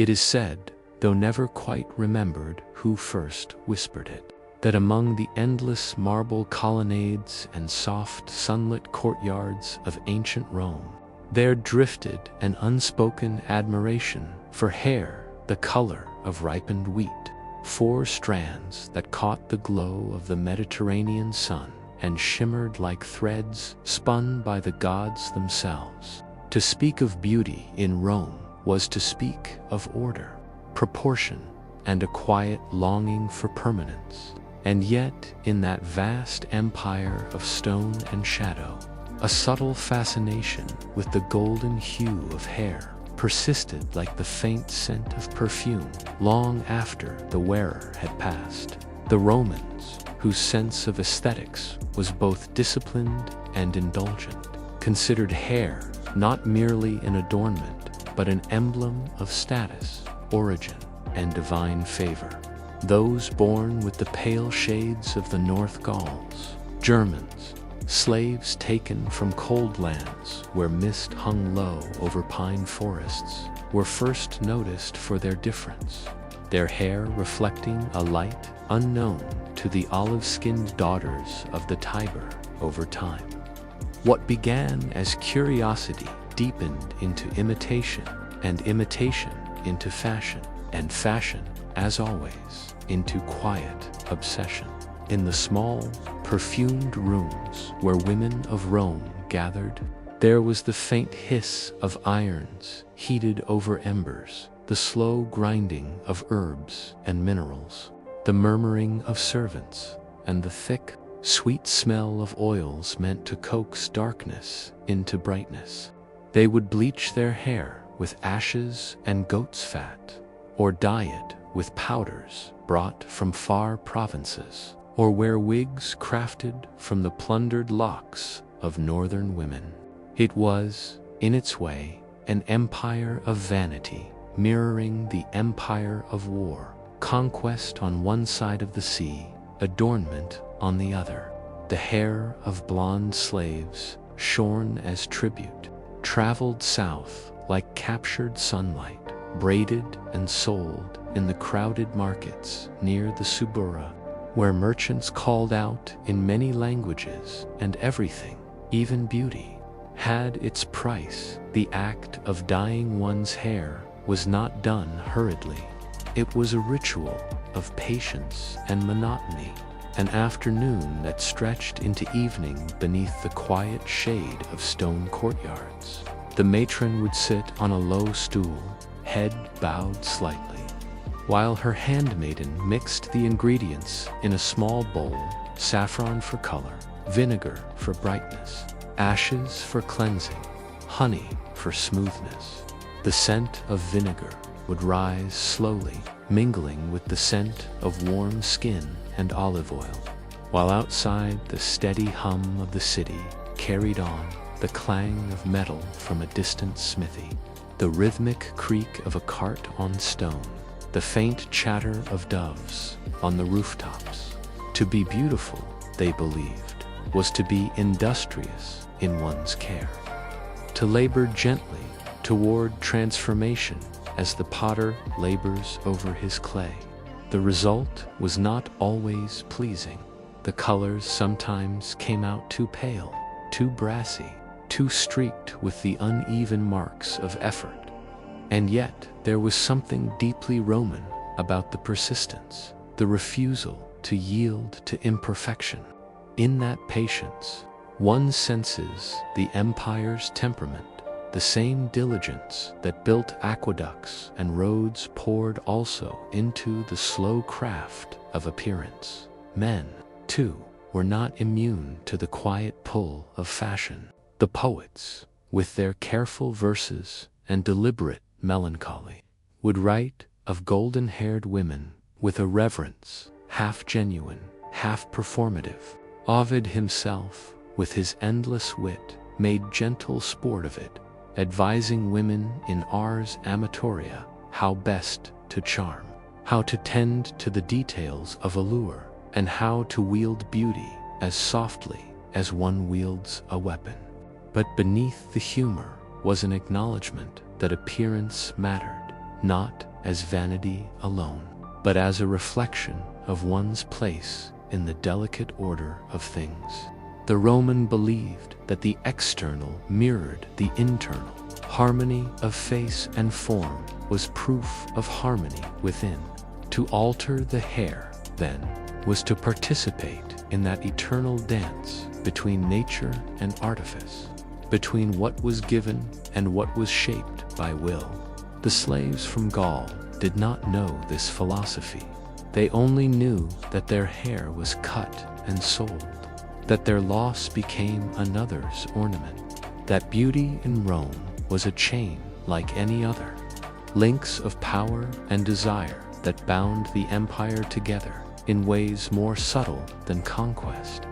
It is said, though never quite remembered who first whispered it, that among the endless marble colonnades and soft sunlit courtyards of ancient Rome, there drifted an unspoken admiration for hair the color of ripened wheat, 4 strands that caught the glow of the Mediterranean sun and shimmered like threads spun by the gods themselves. To speak of beauty in Rome was to speak of order, proportion, and a quiet longing for permanence. And yet, in that vast empire of stone and shadow, a subtle fascination with the golden hue of hair persisted like the faint scent of perfume long after the wearer had passed. The Romans, whose sense of aesthetics was both disciplined and indulgent, considered hair not merely an adornment, but an emblem of status, origin, and divine favor. Those born with the pale shades of the North Gauls, Germans, slaves taken from cold lands where mist hung low over pine forests, were first noticed for their difference, their hair reflecting a light unknown to the olive-skinned daughters of the Tiber over time. What began as curiosity deepened into imitation, and imitation into fashion, and fashion, as always, into quiet obsession. In the small, perfumed rooms where women of Rome gathered, there was the faint hiss of irons heated over embers, the slow grinding of herbs and minerals, the murmuring of servants, and the thick, sweet smell of oils meant to coax darkness into brightness. They would bleach their hair with ashes and goat's fat, or dye it with powders brought from far provinces, or wear wigs crafted from the plundered locks of northern women. It was, in its way, an empire of vanity, mirroring the empire of war, conquest on one side of the sea, adornment on the other. The hair of blonde slaves, shorn as tribute, traveled south like captured sunlight, braided and sold in the crowded markets near the Subura, where merchants called out in many languages, and everything, even beauty, had its price. The act of dyeing one's hair was not done hurriedly. It was a ritual of patience and monotony, an afternoon that stretched into evening beneath the quiet shade of stone courtyards. The matron would sit on a low stool, head bowed slightly, while her handmaiden mixed the ingredients in a small bowl, saffron for color, vinegar for brightness, ashes for cleansing, honey for smoothness. The scent of vinegar would rise slowly, mingling with the scent of warm skin and olive oil, while outside the steady hum of the city carried on the clang of metal from a distant smithy, the rhythmic creak of a cart on stone, the faint chatter of doves on the rooftops. To be beautiful, they believed, was to be industrious in one's care, to labor gently toward transformation as the potter labors over his clay. The result was not always pleasing. The colors sometimes came out too pale, too brassy, too streaked with the uneven marks of effort. And yet there was something deeply Roman about the persistence, the refusal to yield to imperfection. In that patience, one senses the empire's temperament. The same diligence that built aqueducts and roads poured also into the slow craft of appearance. Men, too, were not immune to the quiet pull of fashion. The poets, with their careful verses and deliberate melancholy, would write of golden-haired women with a reverence, half genuine, half performative. Ovid himself, with his endless wit, made gentle sport of it, advising women in ars amatoria how best to charm, how to tend to the details of allure, and how to wield beauty as softly as one wields a weapon. But beneath the humor was an acknowledgement that appearance mattered, not as vanity alone, but as a reflection of one's place in the delicate order of things. The Roman believed that the external mirrored the internal. Harmony of face and form was proof of harmony within. To alter the hair, then, was to participate in that eternal dance between nature and artifice, between what was given and what was shaped by will. The slaves from Gaul did not know this philosophy. They only knew that their hair was cut and sold, that their loss became another's ornament, that beauty in Rome was a chain like any other, links of power and desire that bound the empire together in ways more subtle than conquest,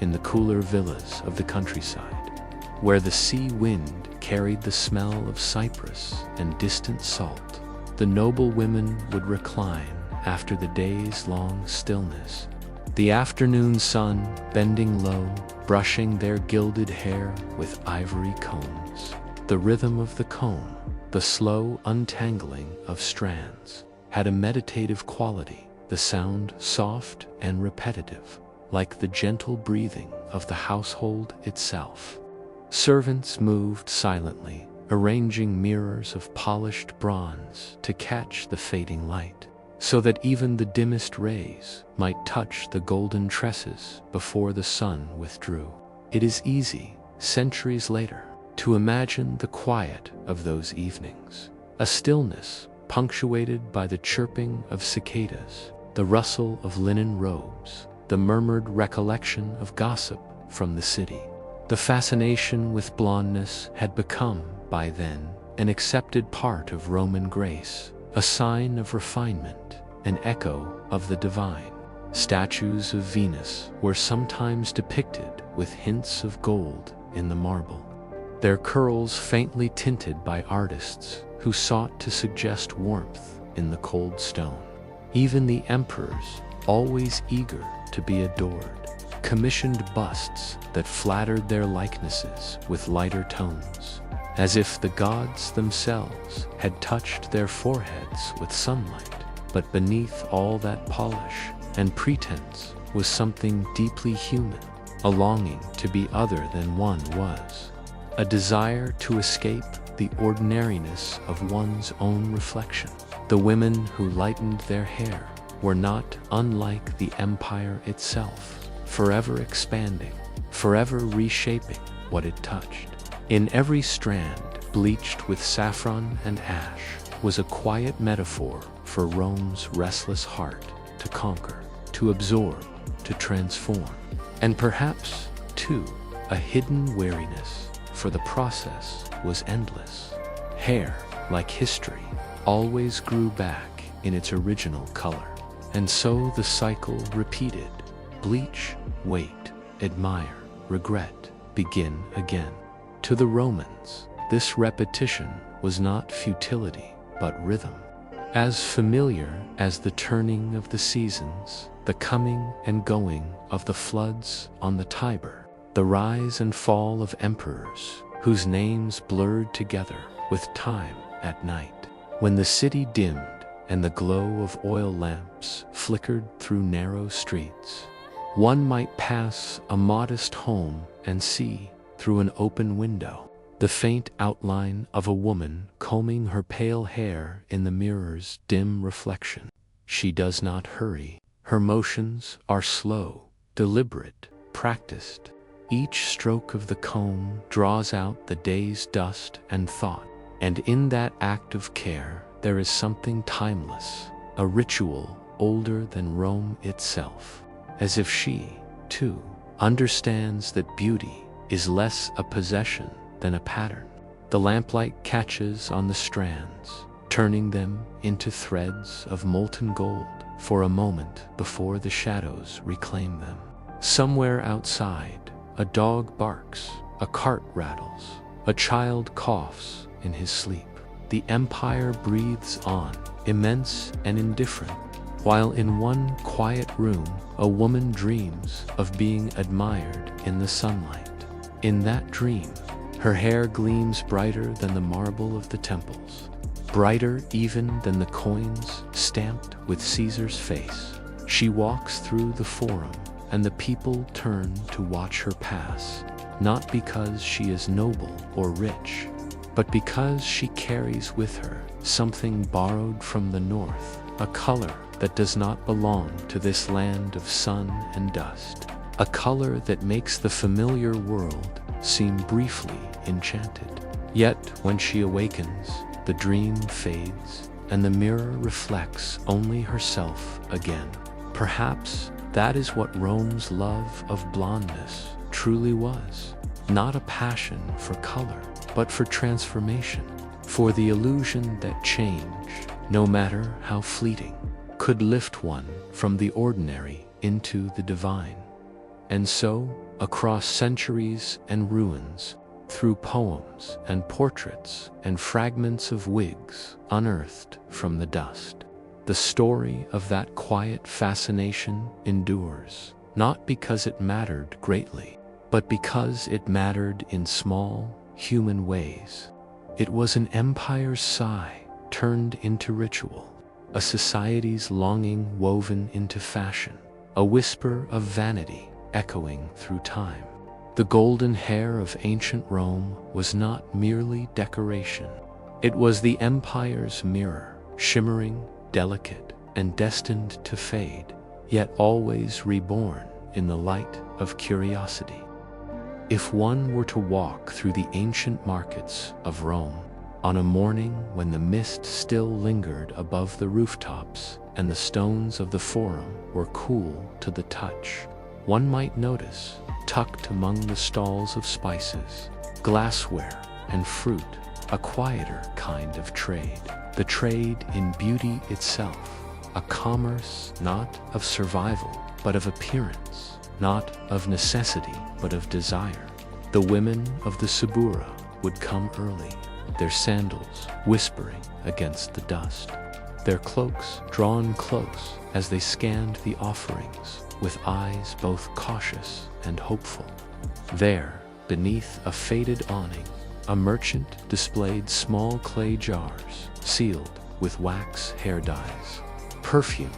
in the cooler villas of the countryside, where the sea wind carried the smell of cypress and distant salt. The noblewomen would recline after the day's long stillness, the afternoon sun bending low, brushing their gilded hair with ivory combs. The rhythm of the comb, the slow untangling of strands, had a meditative quality, the sound soft and repetitive, like the gentle breathing of the household itself. Servants moved silently, arranging mirrors of polished bronze to catch the fading light, so that even the dimmest rays might touch the golden tresses before the sun withdrew. It is easy, centuries later, to imagine the quiet of those evenings, a stillness punctuated by the chirping of cicadas, the rustle of linen robes, the murmured recollection of gossip from the city. The fascination with blondness had become, by then, an accepted part of Roman grace, a sign of refinement, an echo of the divine. Statues of Venus were sometimes depicted with hints of gold in the marble, their curls faintly tinted by artists who sought to suggest warmth in the cold stone. Even the emperors, always eager to be adored, commissioned busts that flattered their likenesses with lighter tones, as if the gods themselves had touched their foreheads with sunlight. But beneath all that polish and pretense was something deeply human, a longing to be other than one was, a desire to escape the ordinariness of one's own reflection. The women who lightened their hair were not unlike the empire itself, forever expanding, forever reshaping what it touched. In every strand, bleached with saffron and ash, was a quiet metaphor for Rome's restless heart to conquer, to absorb, to transform, and perhaps, too, a hidden weariness, for the process was endless. Hair, like history, always grew back in its original color, and so the cycle repeated. Bleach, wait, admire, regret, begin again. To the Romans, this repetition was not futility, but rhythm. As familiar as the turning of the seasons, the coming and going of the floods on the Tiber, the rise and fall of emperors, whose names blurred together with time at night, when the city dimmed and the glow of oil lamps flickered through narrow streets. One might pass a modest home and see, through an open window, the faint outline of a woman combing her pale hair in the mirror's dim reflection. She does not hurry. Her motions are slow, deliberate, practiced. Each stroke of the comb draws out the day's dust and thought, and in that act of care there is something timeless, a ritual older than Rome itself, as if she, too, understands that beauty is less a possession than a pattern. The lamplight catches on the strands, turning them into threads of molten gold for a moment before the shadows reclaim them. Somewhere outside, a dog barks, a cart rattles, a child coughs in his sleep. The empire breathes on, immense and indifferent, while in one quiet room, a woman dreams of being admired in the sunlight. In that dream, her hair gleams brighter than the marble of the temples. brighter even than the coins stamped with Caesar's face. She walks through the forum, and the people turn to watch her pass, not because she is noble or rich, but because she carries with her something borrowed from the north, a color that does not belong to this land of sun and dust, a color that makes the familiar world seem briefly enchanted. Yet, when she awakens, the dream fades, and the mirror reflects only herself again. Perhaps that is what Rome's love of blondness truly was. Not a passion for color, but for transformation, for the illusion that change, no matter how fleeting, could lift one from the ordinary into the divine. And so, across centuries and ruins, through poems and portraits and fragments of wigs unearthed from the dust, the story of that quiet fascination endures, not because it mattered greatly, but because it mattered in small, human ways. It was an empire's sigh turned into ritual, a society's longing woven into fashion, a whisper of vanity echoing through time. The golden hair of ancient Rome was not merely decoration. It was the empire's mirror, shimmering, delicate, and destined to fade, yet always reborn in the light of curiosity. If one were to walk through the ancient markets of Rome on a morning when the mist still lingered above the rooftops and the stones of the forum were cool to the touch, one might notice, tucked among the stalls of spices, glassware, and fruit, a quieter kind of trade, the trade in beauty itself, a commerce not of survival, but of appearance, not of necessity, but of desire. The women of the Subura would come early, their sandals whispering against the dust, their cloaks drawn close as they scanned the offerings, with eyes both cautious and hopeful. There, beneath a faded awning, a merchant displayed small clay jars sealed with wax hair dyes, perfumes,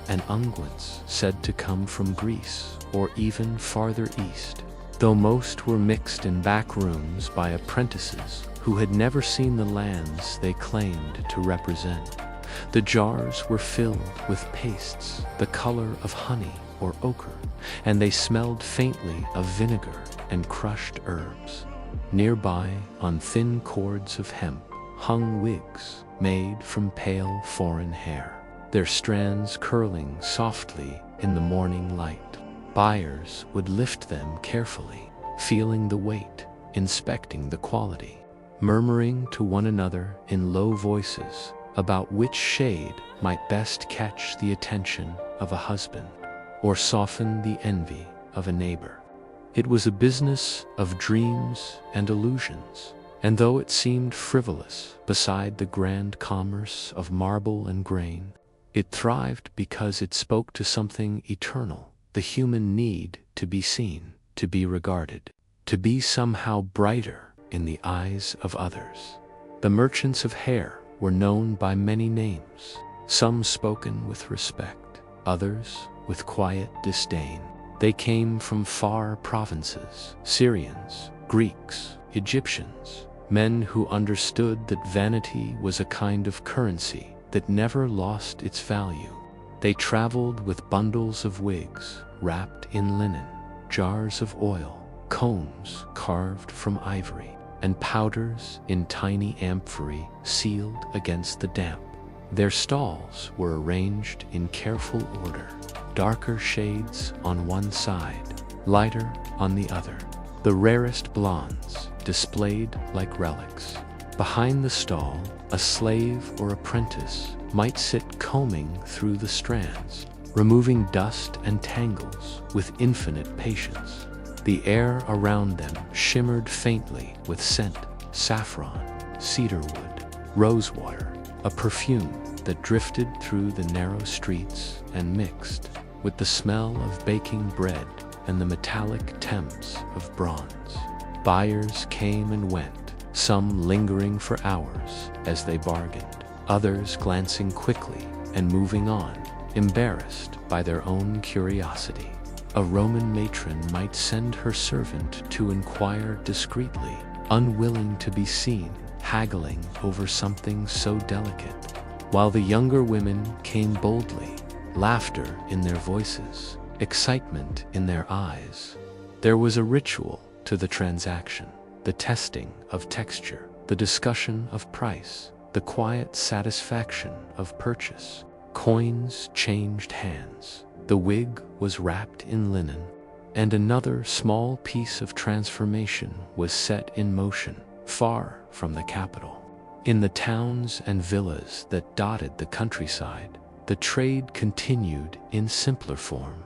and unguents said to come from Greece or even farther east, though most were mixed in back rooms by apprentices who had never seen the lands they claimed to represent. The jars were filled with pastes the color of honey or ochre, and they smelled faintly of vinegar and crushed herbs. Nearby, on thin cords of hemp, hung wigs made from pale foreign hair, their strands curling softly in the morning light. Buyers would lift them carefully, feeling the weight, inspecting the quality, murmuring to one another in low voices about which shade might best catch the attention of a husband or soften the envy of a neighbor. It was a business of dreams and illusions, and though it seemed frivolous beside the grand commerce of marble and grain, it thrived because it spoke to something eternal, the human need to be seen, to be regarded, to be somehow brighter in the eyes of others. The merchants of hair were known by many names, some spoken with respect, others with quiet disdain. They came from far provinces, Syrians, Greeks, Egyptians, men who understood that vanity was a kind of currency that never lost its value. They traveled with bundles of wigs wrapped in linen, jars of oil, combs carved from ivory, and powders in tiny amphorae sealed against the damp. Their stalls were arranged in careful order, darker shades on one side, lighter on the other, the rarest blondes displayed like relics. Behind the stall, a slave or apprentice might sit combing through the strands, removing dust and tangles with infinite patience. The air around them shimmered faintly with scent, saffron, cedarwood, rosewater, a perfume that drifted through the narrow streets and mixed with the smell of baking bread and the metallic temps of bronze. Buyers came and went, some lingering for hours as they bargained, others glancing quickly and moving on, embarrassed by their own curiosity. A Roman matron might send her servant to inquire discreetly, unwilling to be seen, haggling over something so delicate, while the younger women came boldly, laughter in their voices, excitement in their eyes. There was a ritual to the transaction, the testing of texture, the discussion of price, the quiet satisfaction of purchase. Coins changed hands. The wig was wrapped in linen, and another small piece of transformation was set in motion, far from the capital. In the towns and villas that dotted the countryside, the trade continued in simpler form.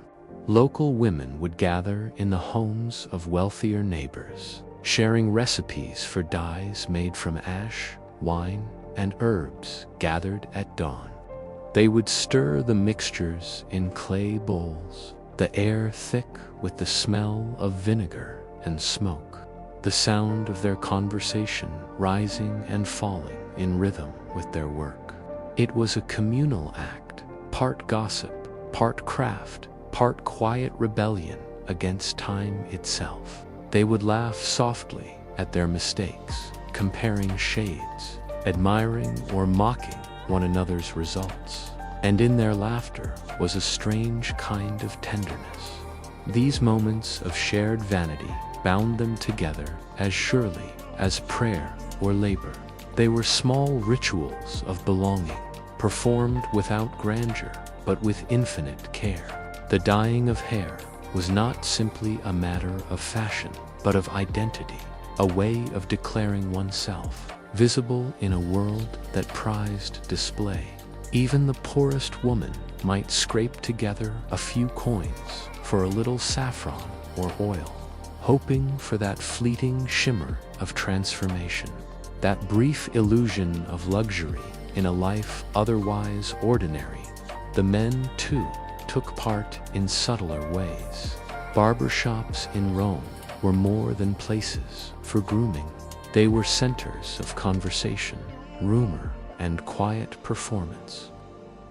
Local women would gather in the homes of wealthier neighbors, sharing recipes for dyes made from ash, wine, and herbs gathered at dawn. They would stir the mixtures in clay bowls, the air thick with the smell of vinegar and smoke, the sound of their conversation rising and falling in rhythm with their work. It was a communal act, part gossip, part craft, part quiet rebellion against time itself. They would laugh softly at their mistakes, comparing shades, admiring or mocking one another's results. And in their laughter was a strange kind of tenderness. These moments of shared vanity bound them together as surely as prayer or labor. They were small rituals of belonging, performed without grandeur, but with infinite care. The dyeing of hair was not simply a matter of fashion, but of identity, a way of declaring oneself, visible in a world that prized display. Even the poorest woman might scrape together a few coins for a little saffron or oil, hoping for that fleeting shimmer of transformation, that brief illusion of luxury in a life otherwise ordinary. The men, too, took part in subtler ways. Barbershops in Rome were more than places for grooming. They were centers of conversation, rumor, and quiet performance.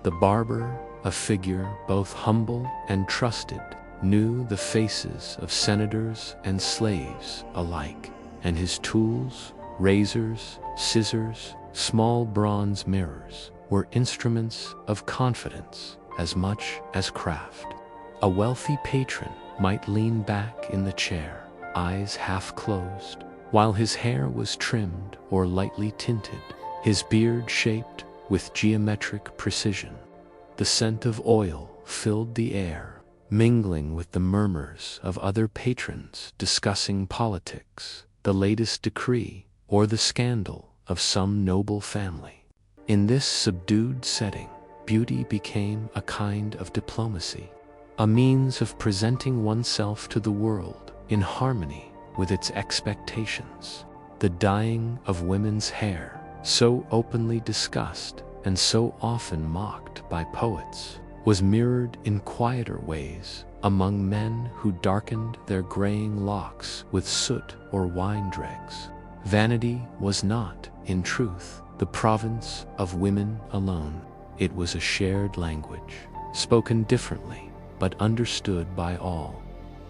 The barber, a figure both humble and trusted, knew the faces of senators and slaves alike, and his tools, razors, scissors, small bronze mirrors, were instruments of confidence as much as craft. A wealthy patron might lean back in the chair, eyes half closed, while his hair was trimmed or lightly tinted, his beard shaped with geometric precision. The scent of oil filled the air, mingling with the murmurs of other patrons discussing politics, the latest decree, or the scandal of some noble family. In this subdued setting, beauty became a kind of diplomacy, a means of presenting oneself to the world in harmony with its expectations. The dyeing of women's hair, so openly discussed and so often mocked by poets, was mirrored in quieter ways among men who darkened their graying locks with soot or wine dregs. Vanity was not, in truth, the province of women alone. It was a shared language, spoken differently, but understood by all.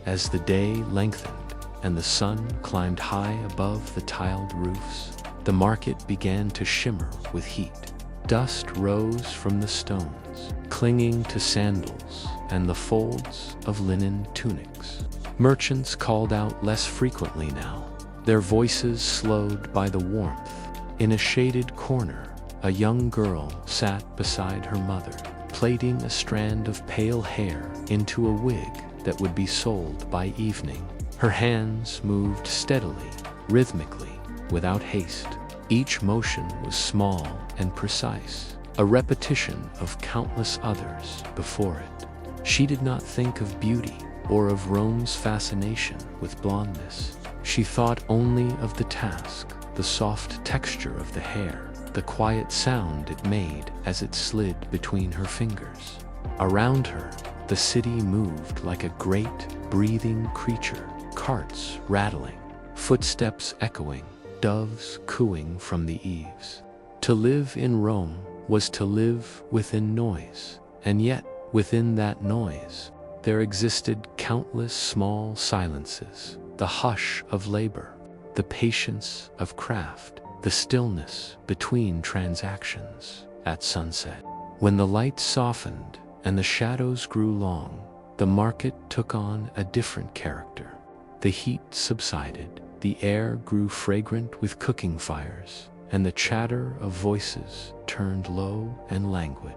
As the day lengthened and the sun climbed high above the tiled roofs, the market began to shimmer with heat. Dust rose from the stones, clinging to sandals and the folds of linen tunics. Merchants called out less frequently now, their voices slowed by the warmth. In a shaded corner, a young girl sat beside her mother, plaiting a strand of pale hair into a wig that would be sold by evening. Her hands moved steadily, rhythmically, without haste. Each motion was small and precise, a repetition of countless others before it. She did not think of beauty or of Rome's fascination with blondness. She thought only of the task, the soft texture of the hair, the quiet sound it made as it slid between her fingers. Around her, the city moved like a great, breathing creature, carts rattling, footsteps echoing, doves cooing from the eaves. To live in Rome was to live within noise, and yet within that noise there existed countless small silences, the hush of labor, the patience of craft, the stillness between transactions. At sunset, when the light softened and the shadows grew long, the market took on a different character. The heat subsided, the air grew fragrant with cooking fires, and the chatter of voices turned low and languid.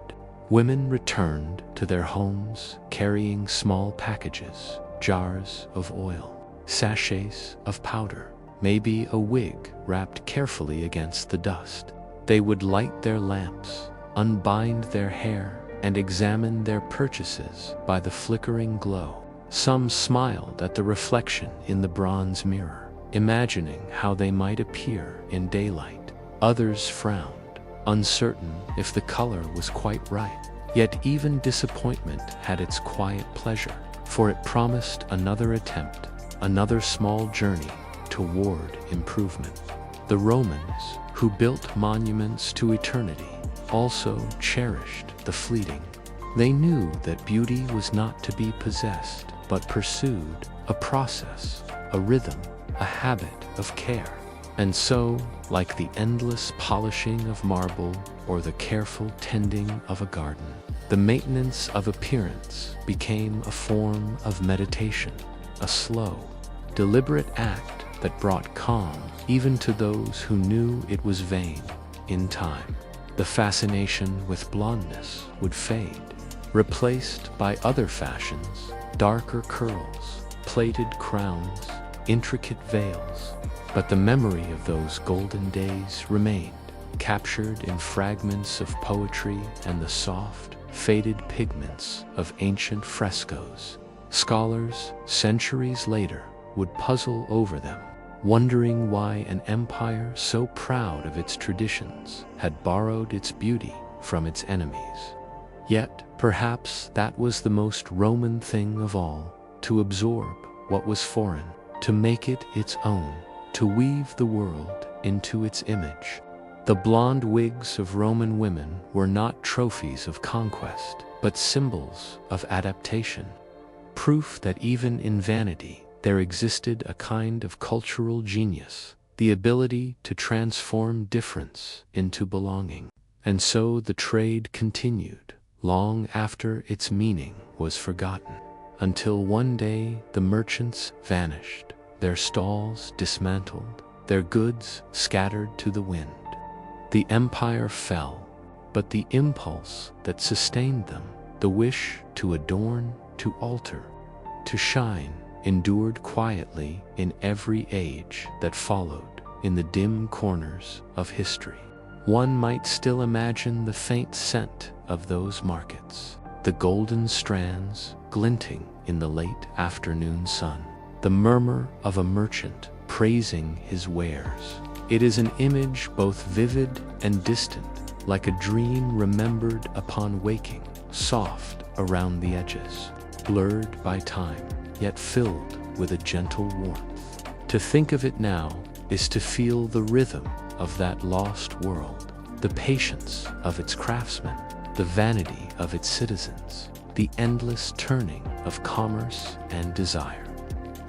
Women returned to their homes carrying small packages, jars of oil, sachets of powder, maybe a wig wrapped carefully against the dust. They would light their lamps, unbind their hair, and examine their purchases by the flickering glow. Some smiled at the reflection in the bronze mirror, imagining how they might appear in daylight. Others frowned, uncertain if the color was quite right. Yet even disappointment had its quiet pleasure, for it promised another attempt, another small journey toward improvement. The Romans, who built monuments to eternity, also cherished the fleeting. They knew that beauty was not to be possessed, but pursued, a process, a rhythm, a habit of care. And so, like the endless polishing of marble or the careful tending of a garden, the maintenance of appearance became a form of meditation, a slow, deliberate act that brought calm even to those who knew it was vain. In time, the fascination with blondness would fade, replaced by other fashions, darker curls, plaited crowns, intricate veils. But the memory of those golden days remained, captured in fragments of poetry and the soft, faded pigments of ancient frescoes. Scholars, centuries later, would puzzle over them, wondering why an empire so proud of its traditions had borrowed its beauty from its enemies. Yet, perhaps that was the most Roman thing of all, to absorb what was foreign, to make it its own, to weave the world into its image. The blonde wigs of Roman women were not trophies of conquest, but symbols of adaptation, proof that even in vanity there existed a kind of cultural genius, the ability to transform difference into belonging. And so the trade continued, long after its meaning was forgotten, until one day the merchants vanished, their stalls dismantled, their goods scattered to the wind. The empire fell, but the impulse that sustained them, the wish to adorn, to alter, to shine, endured quietly in every age that followed, in the dim corners of history. One might still imagine the faint scent of those markets, the golden strands glinting in the late afternoon sun, the murmur of a merchant praising his wares. It is an image both vivid and distant, like a dream remembered upon waking, soft around the edges, blurred by time, yet filled with a gentle warmth. To think of it now is to feel the rhythm of that lost world, the patience of its craftsmen, the vanity of its citizens, the endless turning of commerce and desire.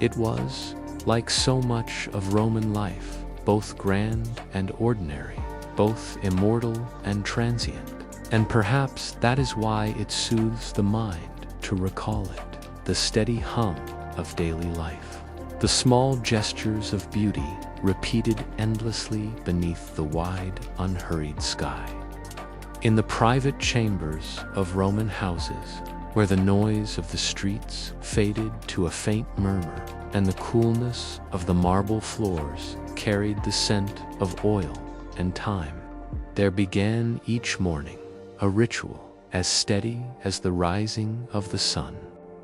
It was, like so much of Roman life, both grand and ordinary, both immortal and transient. And perhaps that is why it soothes the mind to recall it, the steady hum of daily life, the small gestures of beauty repeated endlessly beneath the wide, unhurried sky. In the private chambers of Roman houses, where the noise of the streets faded to a faint murmur, and the coolness of the marble floors carried the scent of oil and thyme, there began each morning a ritual as steady as the rising of the sun,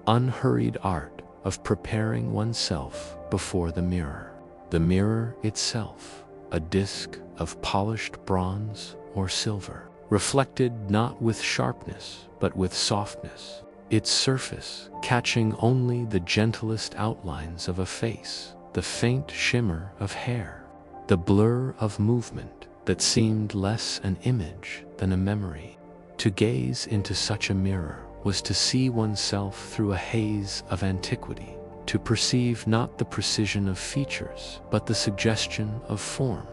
unhurried art of preparing oneself before the mirror itself, a disk of polished bronze or silver, reflected not with sharpness but with softness, its surface catching only the gentlest outlines of a face, the faint shimmer of hair, the blur of movement that seemed less an image than a memory. To gaze into such a mirror was to see oneself through a haze of antiquity, to perceive not the precision of features, but the suggestion of form,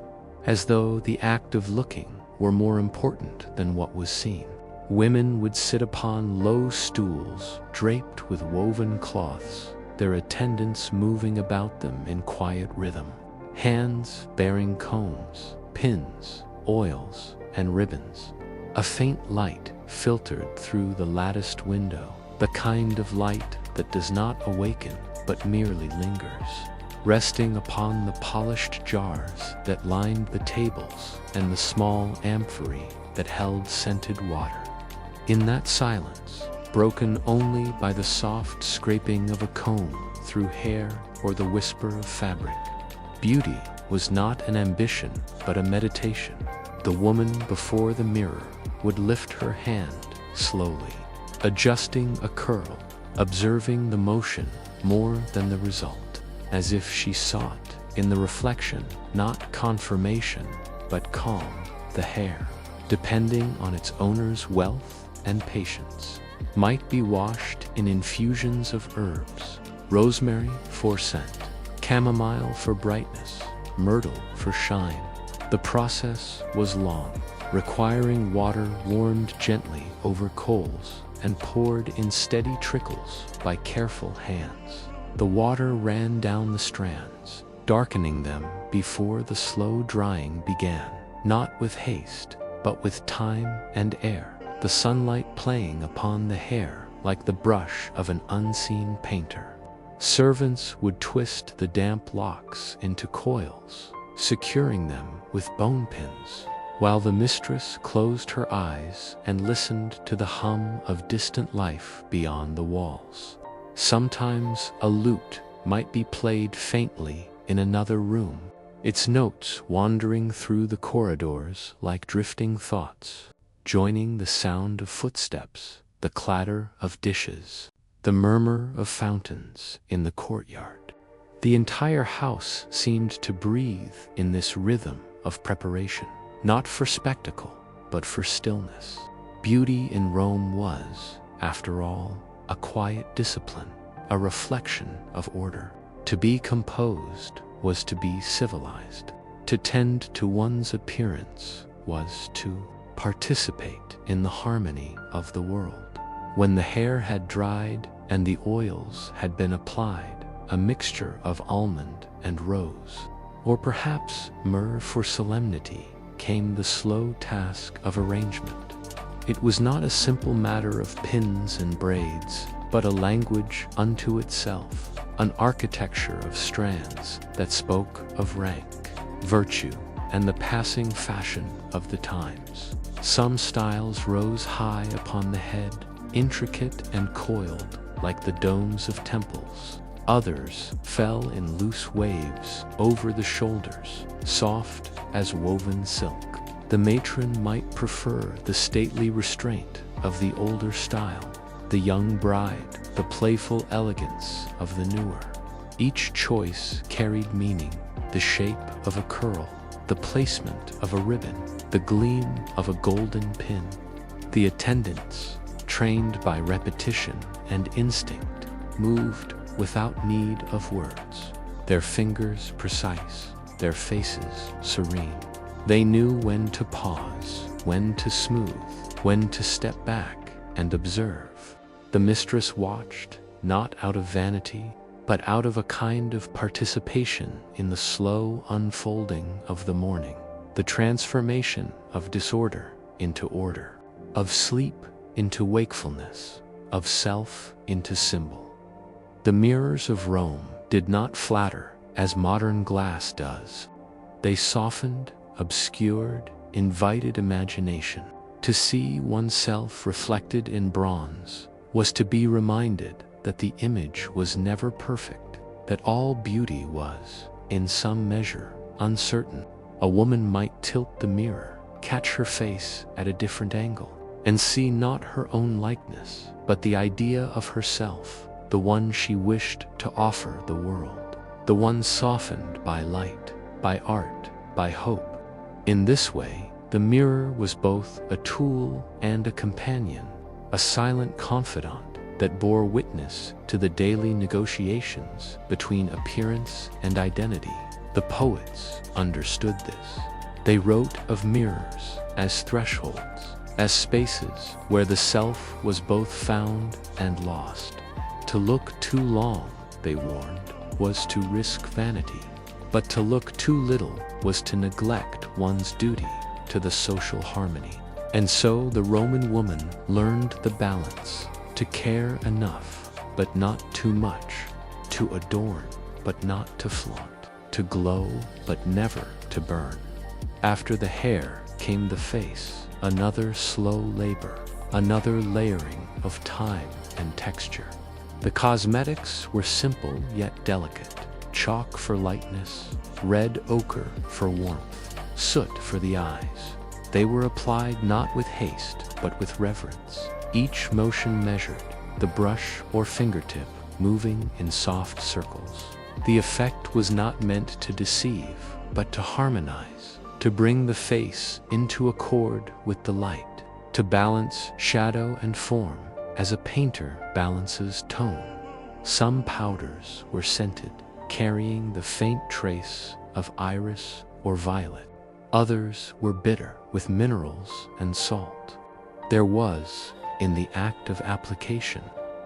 as though the act of looking were more important than what was seen. Women would sit upon low stools draped with woven cloths, their attendants moving about them in quiet rhythm, hands bearing combs, pins, oils, and ribbons. A faint light filtered through the latticed window, the kind of light that does not awaken but merely lingers, resting upon the polished jars that lined the tables and the small amphorae that held scented water. In that silence, broken only by the soft scraping of a comb through hair or the whisper of fabric, beauty was not an ambition but a meditation. The woman before the mirror would lift her hand slowly, adjusting a curl, observing the motion more than the result, as if she sought in the reflection not confirmation but calm. The hair, depending on its owner's wealth and patience, might be washed in infusions of herbs, rosemary for scent, chamomile for brightness, myrtle for shine. The process was long, requiring water warmed gently over coals and poured in steady trickles by careful hands. The water ran down the strands, darkening them before the slow drying began, not with haste, but with time and air, the sunlight playing upon the hair like the brush of an unseen painter. Servants would twist the damp locks into coils, securing them with bone pins, while the mistress closed her eyes and listened to the hum of distant life beyond the walls. Sometimes a lute might be played faintly in another room, its notes wandering through the corridors like drifting thoughts, joining the sound of footsteps, the clatter of dishes, the murmur of fountains in the courtyard. The entire house seemed to breathe in this rhythm of preparation, not for spectacle, but for stillness. Beauty in Rome was, after all, a quiet discipline, a reflection of order. To be composed was to be civilized. To tend to one's appearance was to participate in the harmony of the world. When the hair had dried and the oils had been applied, a mixture of almond and rose, or perhaps myrrh for solemnity, came the slow task of arrangement. It was not a simple matter of pins and braids, but a language unto itself, an architecture of strands that spoke of rank, virtue, and the passing fashion of the times. Some styles rose high upon the head, intricate and coiled like the domes of temples. Others fell in loose waves over the shoulders, soft as woven silk. The matron might prefer the stately restraint of the older style, the young bride the playful elegance of the newer. Each choice carried meaning, the shape of a curl, the placement of a ribbon, the gleam of a golden pin. The attendants, trained by repetition and instinct, moved without need of words, their fingers precise, their faces serene. They knew when to pause, when to smooth, when to step back and observe. The mistress watched, not out of vanity, but out of a kind of participation in the slow unfolding of the morning, the transformation of disorder into order, of sleep into wakefulness, of self into symbol. The mirrors of Rome did not flatter as modern glass does. They softened, obscured, invited imagination. To see oneself reflected in bronze was to be reminded that the image was never perfect, that all beauty was, in some measure, uncertain. A woman might tilt the mirror, catch her face at a different angle, and see not her own likeness, but the idea of herself, the one she wished to offer the world, the one softened by light, by art, by hope. In this way, the mirror was both a tool and a companion, a silent confidant that bore witness to the daily negotiations between appearance and identity. The poets understood this. They wrote of mirrors as thresholds, as spaces where the self was both found and lost. To look too long, they warned, was to risk vanity, but to look too little was to neglect one's duty to the social harmony. And so the Roman woman learned the balance, to care enough, but not too much, to adorn, but not to flaunt, to glow, but never to burn. After the hair came the face, another slow labor, another layering of time and texture. The cosmetics were simple yet delicate, chalk for lightness, red ochre for warmth, soot for the eyes. They were applied not with haste, but with reverence, each motion measured, the brush or fingertip moving in soft circles. The effect was not meant to deceive, but to harmonize, to bring the face into accord with the light, to balance shadow and form as a painter balances tone. Some powders were scented, carrying the faint trace of iris or violet. Others were bitter with minerals and salt. There was, in the act of application,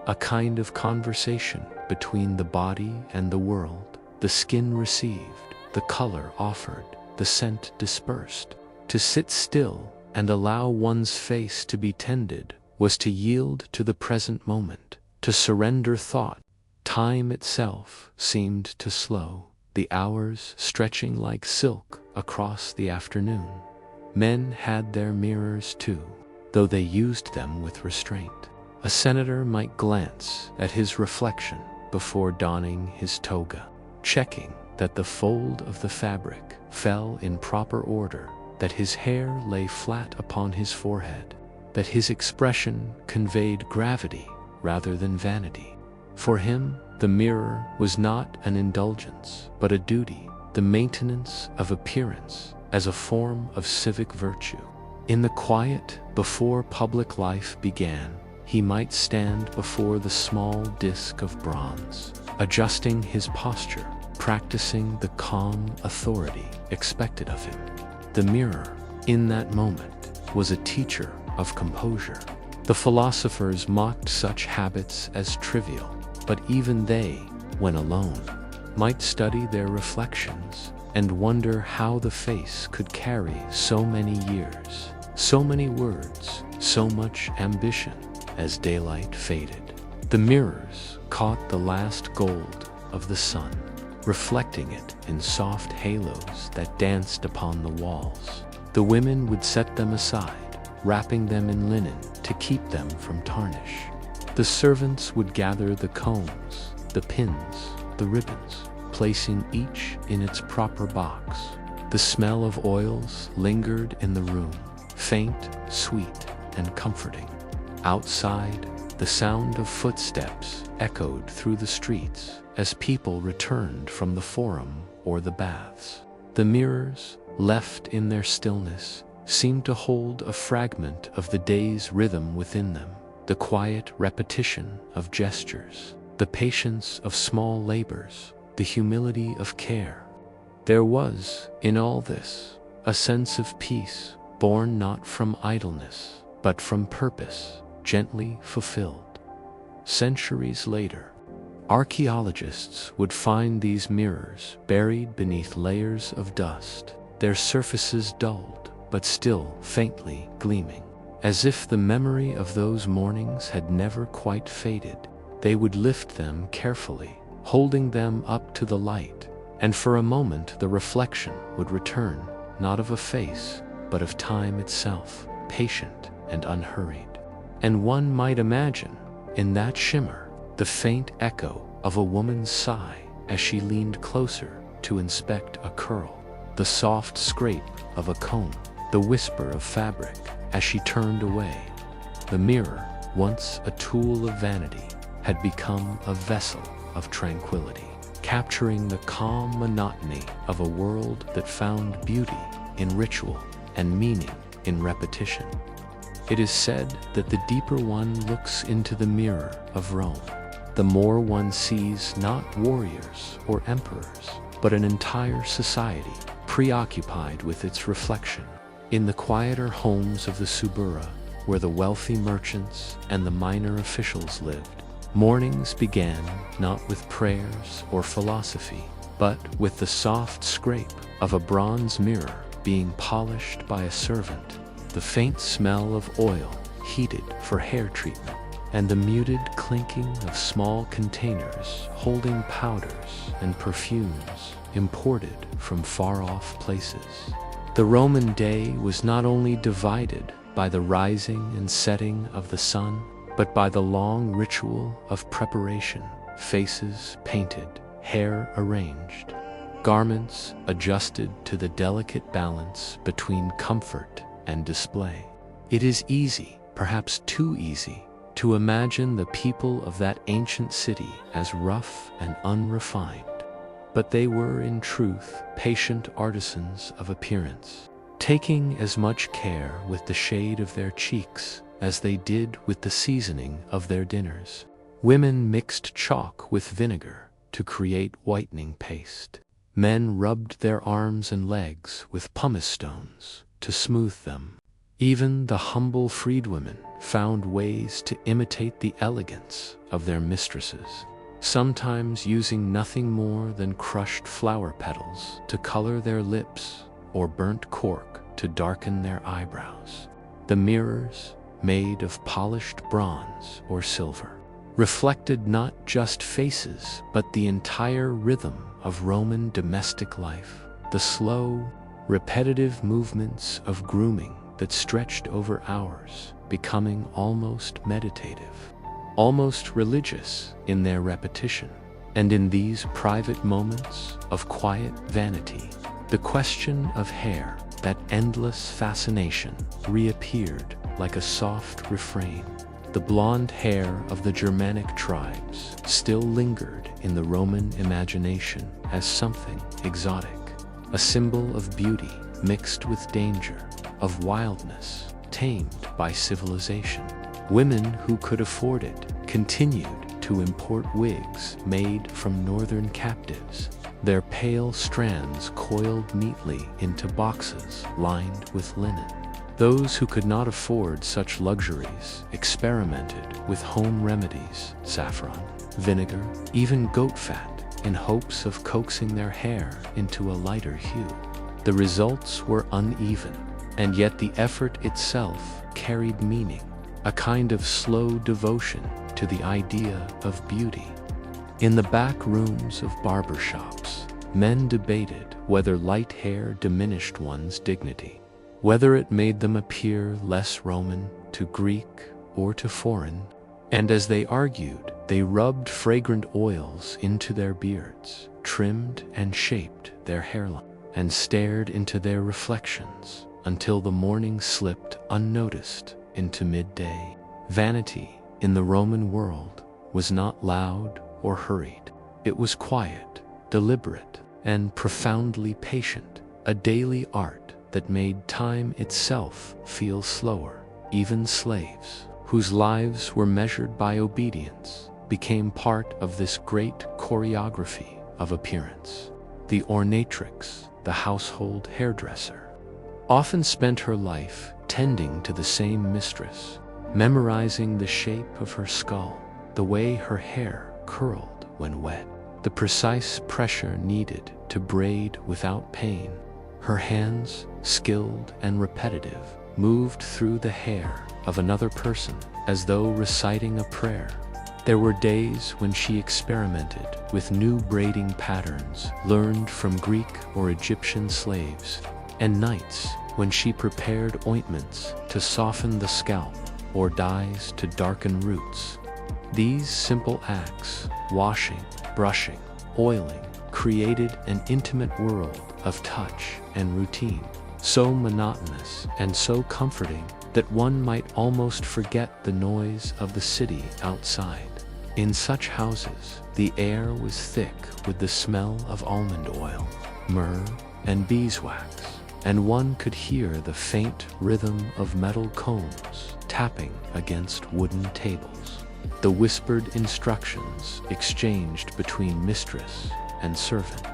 a kind of conversation between the body and the world. The skin received, the color offered, the scent dispersed. To sit still and allow one's face to be tended was to yield to the present moment, to surrender thought. Time itself seemed to slow, the hours stretching like silk across the afternoon. Men had their mirrors too, though they used them with restraint. A senator might glance at his reflection before donning his toga, checking that the fold of the fabric fell in proper order, that his hair lay flat upon his forehead, that his expression conveyed gravity rather than vanity. For him, the mirror was not an indulgence, but a duty, the maintenance of appearance as a form of civic virtue. In the quiet before public life began, he might stand before the small disk of bronze, adjusting his posture, practicing the calm authority expected of him. The mirror, in that moment, was a teacher of composure. The philosophers mocked such habits as trivial, but even they, when alone, might study their reflections and wonder how the face could carry so many years, so many words, so much ambition. As daylight faded, the mirrors caught the last gold of the sun, reflecting it in soft halos that danced upon the walls. The women would set them aside, wrapping them in linen to keep them from tarnish. The servants would gather the combs, the pins, the ribbons, placing each in its proper box. The smell of oils lingered in the room, faint, sweet, and comforting. Outside, the sound of footsteps echoed through the streets as people returned from the forum or the baths. The mirrors, left in their stillness, seemed to hold a fragment of the day's rhythm within them, the quiet repetition of gestures, the patience of small labors, the humility of care. There was, in all this, a sense of peace born not from idleness, but from purpose, gently fulfilled. Centuries later, archaeologists would find these mirrors buried beneath layers of dust, their surfaces dulled, but still faintly gleaming. As if the memory of those mornings had never quite faded, they would lift them carefully, holding them up to the light, and for a moment the reflection would return, not of a face, but of time itself, patient and unhurried. And one might imagine, in that shimmer, the faint echo of a woman's sigh as she leaned closer to inspect a curl, the soft scrape of a comb, the whisper of fabric as she turned away. The mirror, once a tool of vanity, had become a vessel of tranquility, capturing the calm monotony of a world that found beauty in ritual and meaning in repetition. It is said that the deeper one looks into the mirror of Rome, the more one sees not warriors or emperors, but an entire society preoccupied with its reflection. In the quieter homes of the Subura, where the wealthy merchants and the minor officials lived, mornings began not with prayers or philosophy, but with the soft scrape of a bronze mirror being polished by a servant, the faint smell of oil heated for hair treatment, and the muted clinking of small containers holding powders and perfumes imported from far-off places. The Roman day was not only divided by the rising and setting of the sun, but by the long ritual of preparation, faces painted, hair arranged, garments adjusted to the delicate balance between comfort and display. It is easy, perhaps too easy, to imagine the people of that ancient city as rough and unrefined, but they were in truth patient artisans of appearance, taking as much care with the shade of their cheeks as they did with the seasoning of their dinners. Women mixed chalk with vinegar to create whitening paste. Men rubbed their arms and legs with pumice stones to smooth them. Even the humble freedwomen found ways to imitate the elegance of their mistresses, sometimes using nothing more than crushed flower petals to color their lips or burnt cork to darken their eyebrows. The mirrors, made of polished bronze or silver, reflected not just faces but the entire rhythm of Roman domestic life, the slow, repetitive movements of grooming that stretched over hours, becoming almost meditative, almost religious in their repetition. And in these private moments of quiet vanity, the question of hair, that endless fascination, reappeared like a soft refrain. The blonde hair of the Germanic tribes still lingered in the Roman imagination as something exotic, a symbol of beauty mixed with danger, of wildness tamed by civilization. Women who could afford it continued to import wigs made from northern captives, their pale strands coiled neatly into boxes lined with linen. Those who could not afford such luxuries experimented with home remedies, saffron, vinegar, even goat fat, in hopes of coaxing their hair into a lighter hue. The results were uneven, and yet the effort itself carried meaning, a kind of slow devotion to the idea of beauty. In the back rooms of barber shops, men debated whether light hair diminished one's dignity, whether it made them appear less Roman to Greek or to foreign, and as they argued, they rubbed fragrant oils into their beards, trimmed and shaped their hairline, and stared into their reflections until the morning slipped unnoticed into midday. Vanity in the Roman world was not loud or hurried. It was quiet, deliberate, and profoundly patient, a daily art that made time itself feel slower. Even slaves, whose lives were measured by obedience, became part of this great choreography of appearance. The ornatrix, the household hairdresser, often spent her life tending to the same mistress, memorizing the shape of her skull, the way her hair curled when wet, the precise pressure needed to braid without pain. Her hands, skilled and repetitive, moved through the hair of another person as though reciting a prayer. There were days when she experimented with new braiding patterns learned from Greek or Egyptian slaves, and nights when she prepared ointments to soften the scalp or dyes to darken roots. These simple acts, washing, brushing, oiling, created an intimate world of touch and routine, so monotonous and so comforting that one might almost forget the noise of the city outside. In such houses, the air was thick with the smell of almond oil, myrrh, and beeswax, and one could hear the faint rhythm of metal combs tapping against wooden tables. The whispered instructions exchanged between mistress and servant.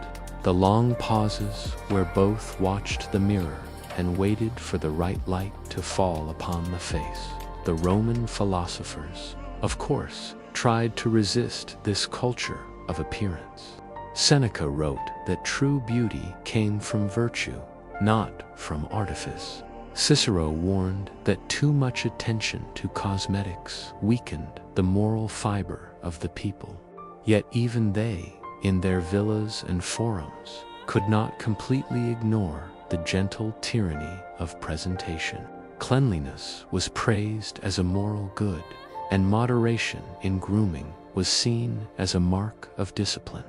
The long pauses where both watched the mirror and waited for the right light to fall upon the face. The Roman philosophers, of course, tried to resist this culture of appearance. Seneca wrote that true beauty came from virtue, not from artifice. Cicero warned that too much attention to cosmetics weakened the moral fiber of the people. Yet even they, in their villas and forums, could not completely ignore the gentle tyranny of presentation. Cleanliness was praised as a moral good, and moderation in grooming was seen as a mark of discipline.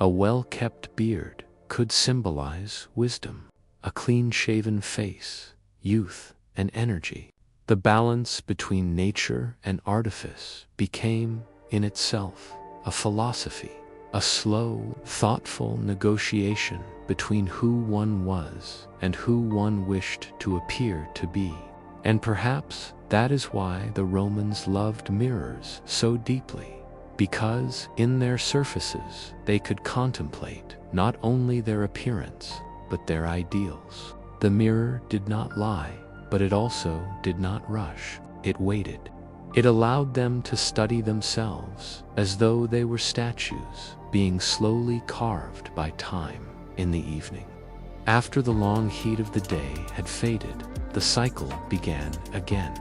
A well-kept beard could symbolize wisdom, a clean-shaven face, youth and energy. The balance between nature and artifice became, in itself, a philosophy, a slow, thoughtful negotiation between who one was and who one wished to appear to be. And perhaps that is why the Romans loved mirrors so deeply, because in their surfaces they could contemplate not only their appearance, but their ideals. The mirror did not lie, but it also did not rush. It waited. It allowed them to study themselves as though they were statues being slowly carved by time in the evening. After the long heat of the day had faded, the cycle began again.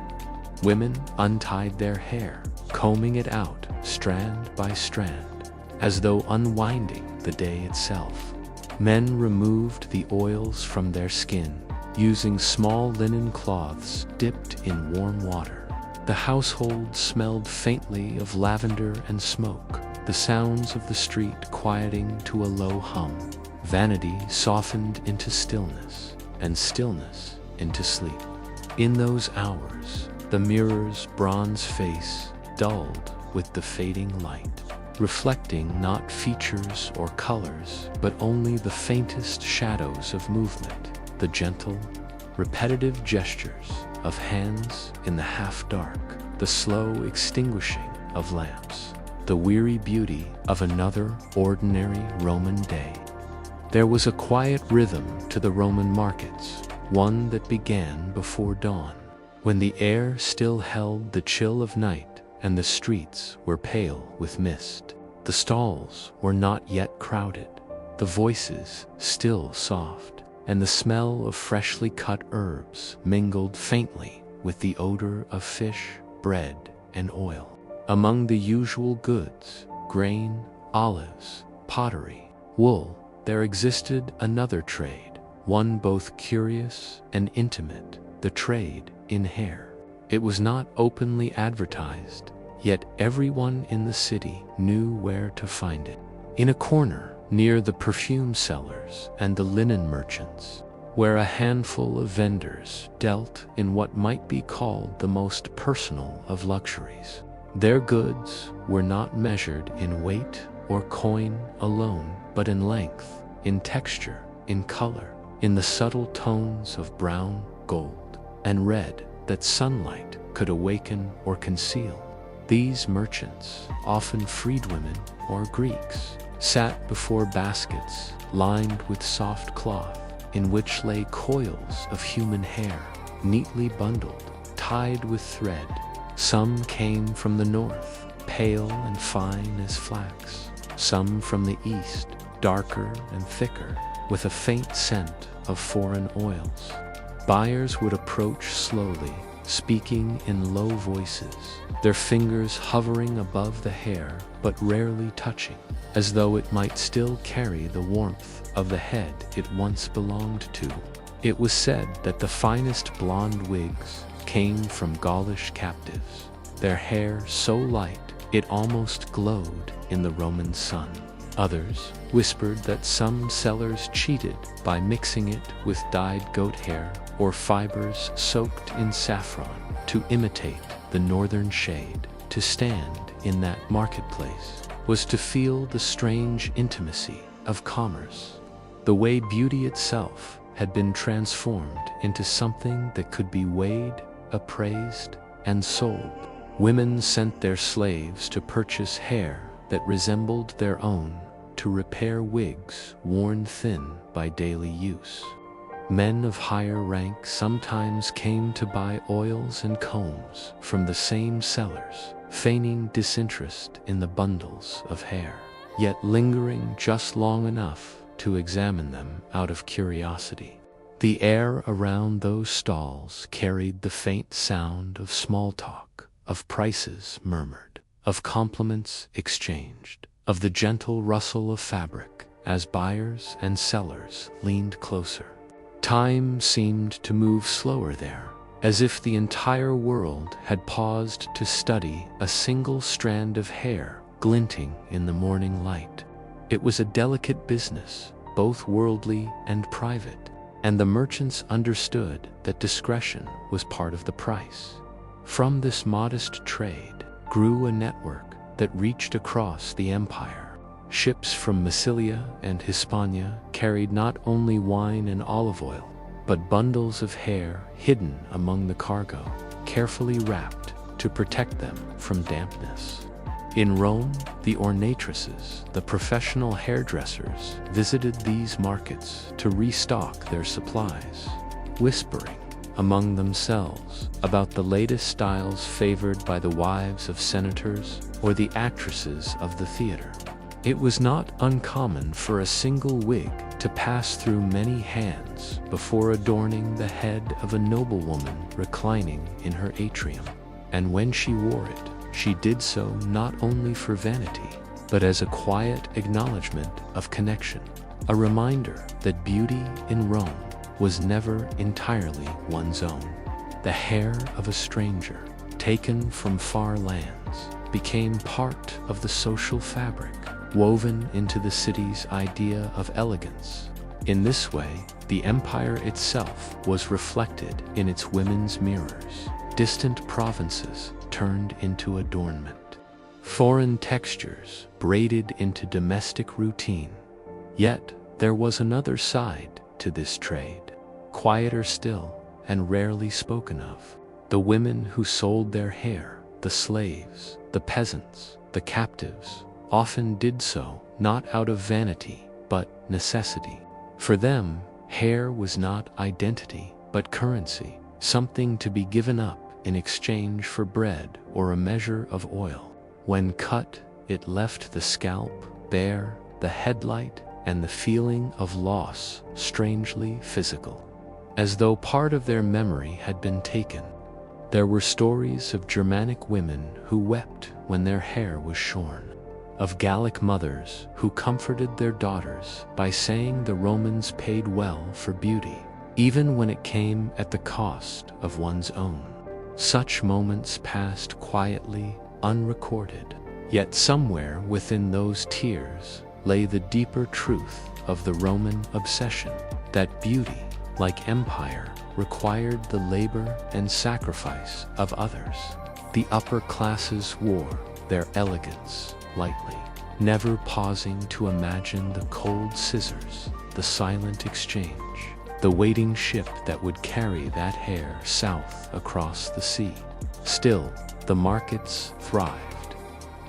Women untied their hair, combing it out strand by strand, as though unwinding the day itself. Men removed the oils from their skin, using small linen cloths dipped in warm water. The household smelled faintly of lavender and smoke, the sounds of the street quieting to a low hum. Vanity softened into stillness, and stillness into sleep. In those hours, the mirror's bronze face dulled with the fading light, reflecting not features or colors, but only the faintest shadows of movement, the gentle, repetitive gestures of hands in the half-dark, the slow extinguishing of lamps, the weary beauty of another ordinary Roman day. There was a quiet rhythm to the Roman markets, one that began before dawn, when the air still held the chill of night and the streets were pale with mist. The stalls were not yet crowded, the voices still soft, and the smell of freshly cut herbs mingled faintly with the odor of fish, bread, and oil. Among the usual goods, grain, olives, pottery, wool, there existed another trade, one both curious and intimate, the trade in hair. It was not openly advertised, yet everyone in the city knew where to find it. In a corner, near the perfume sellers and the linen merchants, where a handful of vendors dealt in what might be called the most personal of luxuries. Their goods were not measured in weight or coin alone, but in length, in texture, in color, in the subtle tones of brown, gold, and red that sunlight could awaken or conceal. These merchants, often freedwomen or Greeks, sat before baskets lined with soft cloth, in which lay coils of human hair, neatly bundled, tied with thread. Some came from the north, pale and fine as flax. Some from the east, darker and thicker, with a faint scent of foreign oils. Buyers would approach slowly, speaking in low voices, their fingers hovering above the hair but rarely touching, as though it might still carry the warmth of the head it once belonged to. It was said that the finest blonde wigs came from Gaulish captives, their hair so light it almost glowed in the Roman sun. Others whispered that some sellers cheated by mixing it with dyed goat hair or fibers soaked in saffron to imitate the northern shade, to stand in that marketplace was to feel the strange intimacy of commerce. The way beauty itself had been transformed into something that could be weighed, appraised, and sold. Women sent their slaves to purchase hair that resembled their own, to repair wigs worn thin by daily use. Men of higher rank sometimes came to buy oils and combs from the same sellers, feigning disinterest in the bundles of hair, yet lingering just long enough to examine them out of curiosity. The air around those stalls carried the faint sound of small talk, of prices murmured, of compliments exchanged, of the gentle rustle of fabric as buyers and sellers leaned closer. Time seemed to move slower there, as if the entire world had paused to study a single strand of hair glinting in the morning light. It was a delicate business, both worldly and private, and the merchants understood that discretion was part of the price. From this modest trade grew a network that reached across the empire. Ships from Massilia and Hispania carried not only wine and olive oil, but bundles of hair hidden among the cargo, carefully wrapped to protect them from dampness. In Rome, the ornatresses, the professional hairdressers, visited these markets to restock their supplies, whispering among themselves about the latest styles favored by the wives of senators or the actresses of the theater. It was not uncommon for a single wig to pass through many hands before adorning the head of a noblewoman reclining in her atrium, and when she wore it, she did so not only for vanity, but as a quiet acknowledgement of connection, a reminder that beauty in Rome was never entirely one's own. The hair of a stranger, taken from far lands, became part of the social fabric, woven into the city's idea of elegance. In this way, the empire itself was reflected in its women's mirrors. Distant provinces turned into adornment, foreign textures braided into domestic routine. Yet there was another side to this trade, quieter still and rarely spoken of. The women who sold their hair, the slaves, the peasants, the captives, often did so not out of vanity but necessity. For them, hair was not identity but currency, something to be given up in exchange for bread or a measure of oil. When cut, it left the scalp bare, the headlight and the feeling of loss strangely physical, as though part of their memory had been taken. There were stories of Germanic women who wept when their hair was shorn, of Gallic mothers who comforted their daughters by saying the Romans paid well for beauty, even when it came at the cost of one's own. Such moments passed quietly, unrecorded, yet somewhere within those tears lay the deeper truth of the Roman obsession, that beauty, like empire, required the labor and sacrifice of others. The upper classes wore their elegance lightly, never pausing to imagine the cold scissors, the silent exchange, the waiting ship that would carry that hair south across the sea. Still, the markets thrived.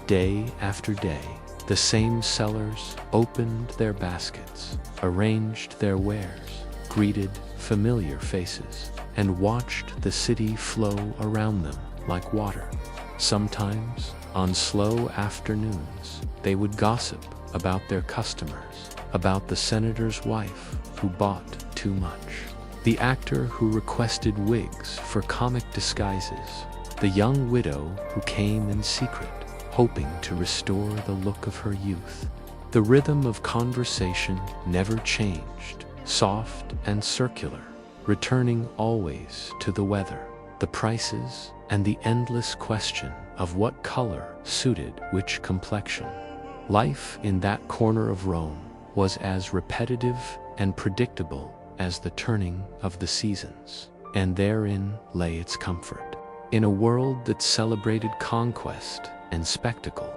Day after day, the same sellers opened their baskets, arranged their wares, greeted familiar faces, and watched the city flow around them like water. Sometimes, on slow afternoons, they would gossip about their customers, about the senator's wife who bought too much, the actor who requested wigs for comic disguises, the young widow who came in secret, hoping to restore the look of her youth. The rhythm of conversation never changed, soft and circular, returning always to the weather, the prices, and the endless question of what color suited which complexion. Life in that corner of Rome was as repetitive and predictable as the turning of the seasons, and therein lay its comfort. In a world that celebrated conquest and spectacle,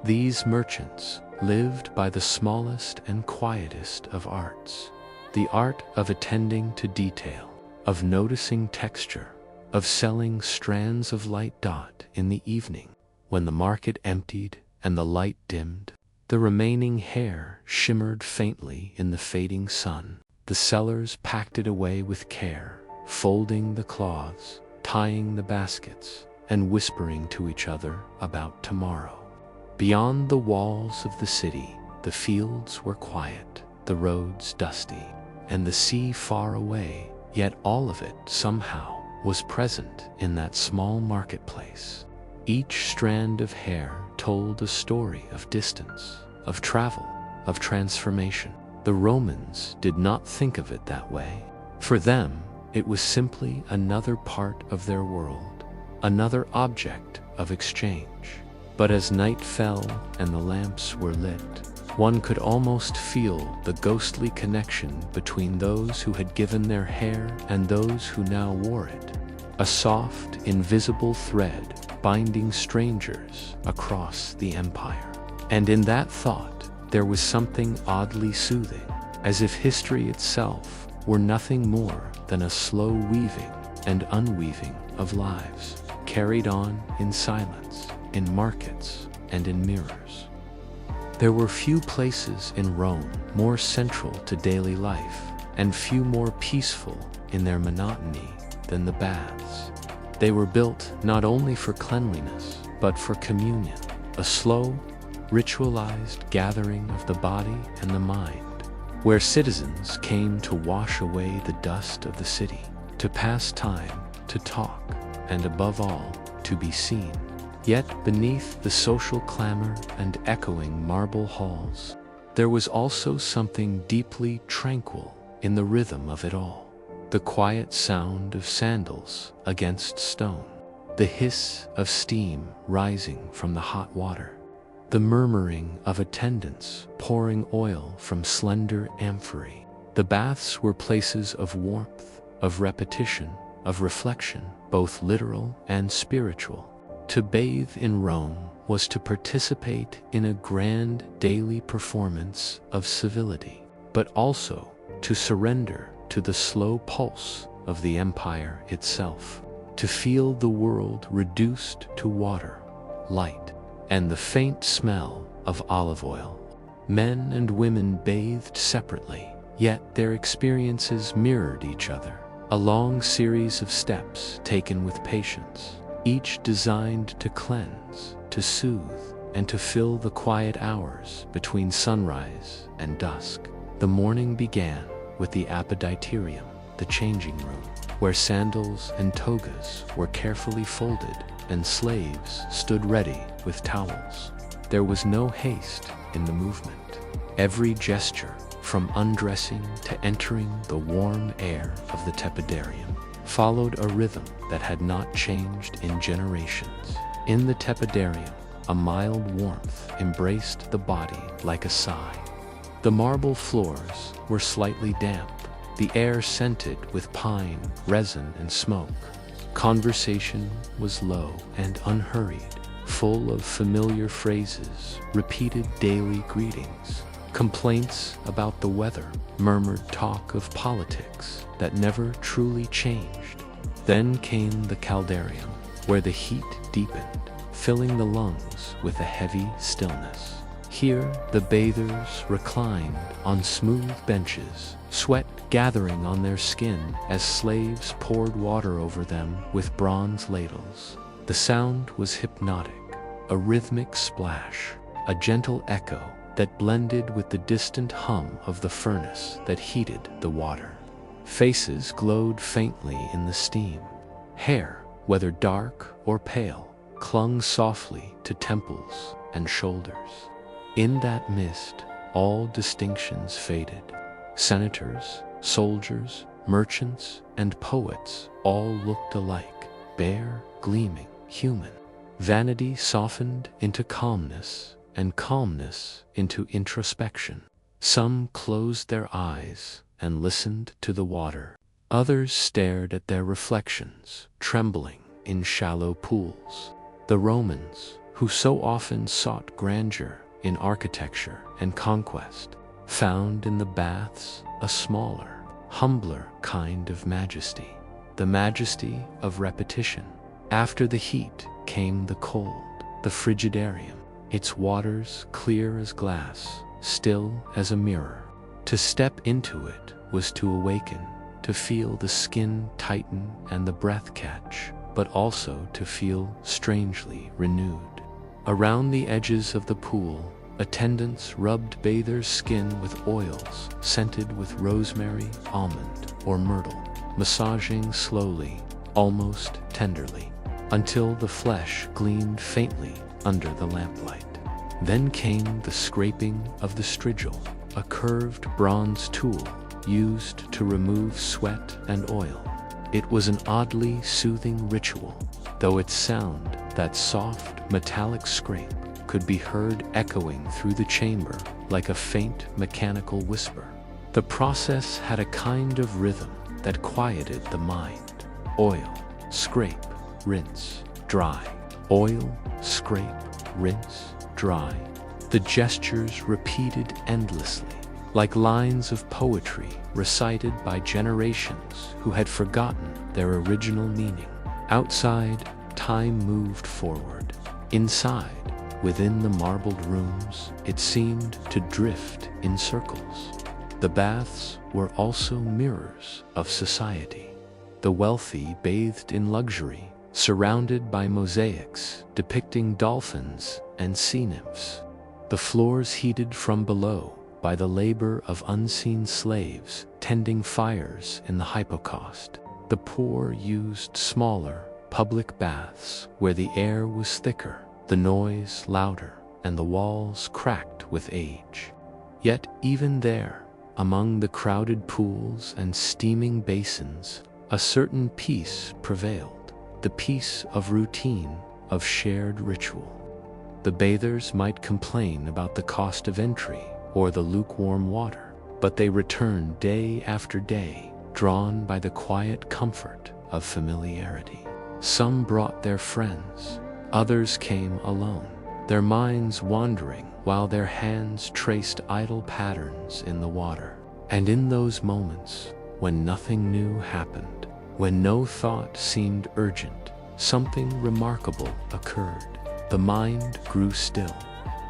these merchants lived by the smallest and quietest of arts, the art of attending to detail, of noticing texture, of selling strands of light dot in the evening, when the market emptied and the light dimmed. The remaining hair shimmered faintly in the fading sun. The sellers packed it away with care, folding the cloths, tying the baskets, and whispering to each other about tomorrow. Beyond the walls of the city, the fields were quiet, the roads dusty, and the sea far away, yet all of it somehow was present in that small marketplace. Each strand of hair told a story of distance, of travel, of transformation. The Romans did not think of it that way. For them, it was simply another part of their world, another object of exchange. But as night fell and the lamps were lit, one could almost feel the ghostly connection between those who had given their hair and those who now wore it. A soft, invisible thread binding strangers across the empire. And in that thought, there was something oddly soothing, as if history itself were nothing more than a slow weaving and unweaving of lives, carried on in silence, in markets, and in mirrors. There were few places in Rome more central to daily life, and few more peaceful in their monotony than the baths. They were built not only for cleanliness, but for communion, a slow, ritualized gathering of the body and the mind, where citizens came to wash away the dust of the city, to pass time, to talk, and above all, to be seen. Yet beneath the social clamor and echoing marble halls, there was also something deeply tranquil in the rhythm of it all. The quiet sound of sandals against stone, the hiss of steam rising from the hot water, the murmuring of attendants pouring oil from slender amphorae. The baths were places of warmth, of repetition, of reflection, both literal and spiritual. To bathe in Rome was to participate in a grand daily performance of civility, but also to surrender to the slow pulse of the empire itself, to feel the world reduced to water, light, and the faint smell of olive oil. Men and women bathed separately, yet their experiences mirrored each other, a long series of steps taken with patience, each designed to cleanse, to soothe, and to fill the quiet hours between sunrise and dusk. The morning began with the appetitorium, the changing room, where sandals and togas were carefully folded and slaves stood ready with towels. There was no haste in the movement. Every gesture, from undressing to entering the warm air of the tepidarium, followed a rhythm that had not changed in generations. In the tepidarium, a mild warmth embraced the body like a sigh. The marble floors were slightly damp, the air scented with pine, resin, and smoke. Conversation was low and unhurried, full of familiar phrases, repeated daily greetings, complaints about the weather, murmured talk of politics that never truly changed. Then came the caldarium, where the heat deepened, filling the lungs with a heavy stillness. Here, the bathers reclined on smooth benches, sweat gathering on their skin as slaves poured water over them with bronze ladles. The sound was hypnotic, a rhythmic splash, a gentle echo that blended with the distant hum of the furnace that heated the water. Faces glowed faintly in the steam. Hair, whether dark or pale, clung softly to temples and shoulders. In that mist, all distinctions faded. Senators, soldiers, merchants, and poets all looked alike, bare, gleaming, human. Vanity softened into calmness, and calmness into introspection. Some closed their eyes and listened to the water. Others stared at their reflections, trembling in shallow pools. The Romans, who so often sought grandeur in architecture and conquest, found in the baths a smaller, humbler kind of majesty, the majesty of repetition. After the heat came the cold, the frigidarium, its waters clear as glass, still as a mirror. To step into it was to awaken, to feel the skin tighten and the breath catch, but also to feel strangely renewed. Around the edges of the pool, attendants rubbed bathers' skin with oils scented with rosemary, almond, or myrtle, massaging slowly, almost tenderly, until the flesh gleamed faintly under the lamplight. Then came the scraping of the strigil, a curved bronze tool used to remove sweat and oil. It was an oddly soothing ritual, though its sound, that soft, metallic scrape, could be heard echoing through the chamber like a faint mechanical whisper. The process had a kind of rhythm that quieted the mind. Oil, scrape, rinse, dry. Oil, scrape, rinse, dry. The gestures repeated endlessly, like lines of poetry recited by generations who had forgotten their original meaning. Outside, time moved forward. Inside, within the marbled rooms, it seemed to drift in circles. The baths were also mirrors of society. The wealthy bathed in luxury, surrounded by mosaics depicting dolphins and sea nymphs. The floors heated from below by the labor of unseen slaves tending fires in the hypocaust. The poor used smaller, public baths where the air was thicker, the noise louder, and the walls cracked with age. Yet even there, among the crowded pools and steaming basins, a certain peace prevailed, the peace of routine, of shared ritual. The bathers might complain about the cost of entry or the lukewarm water, but they returned day after day, drawn by the quiet comfort of familiarity. Some brought their friends, others came alone, their minds wandering while their hands traced idle patterns in the water. And in those moments, when nothing new happened, when no thought seemed urgent, something remarkable occurred. The mind grew still.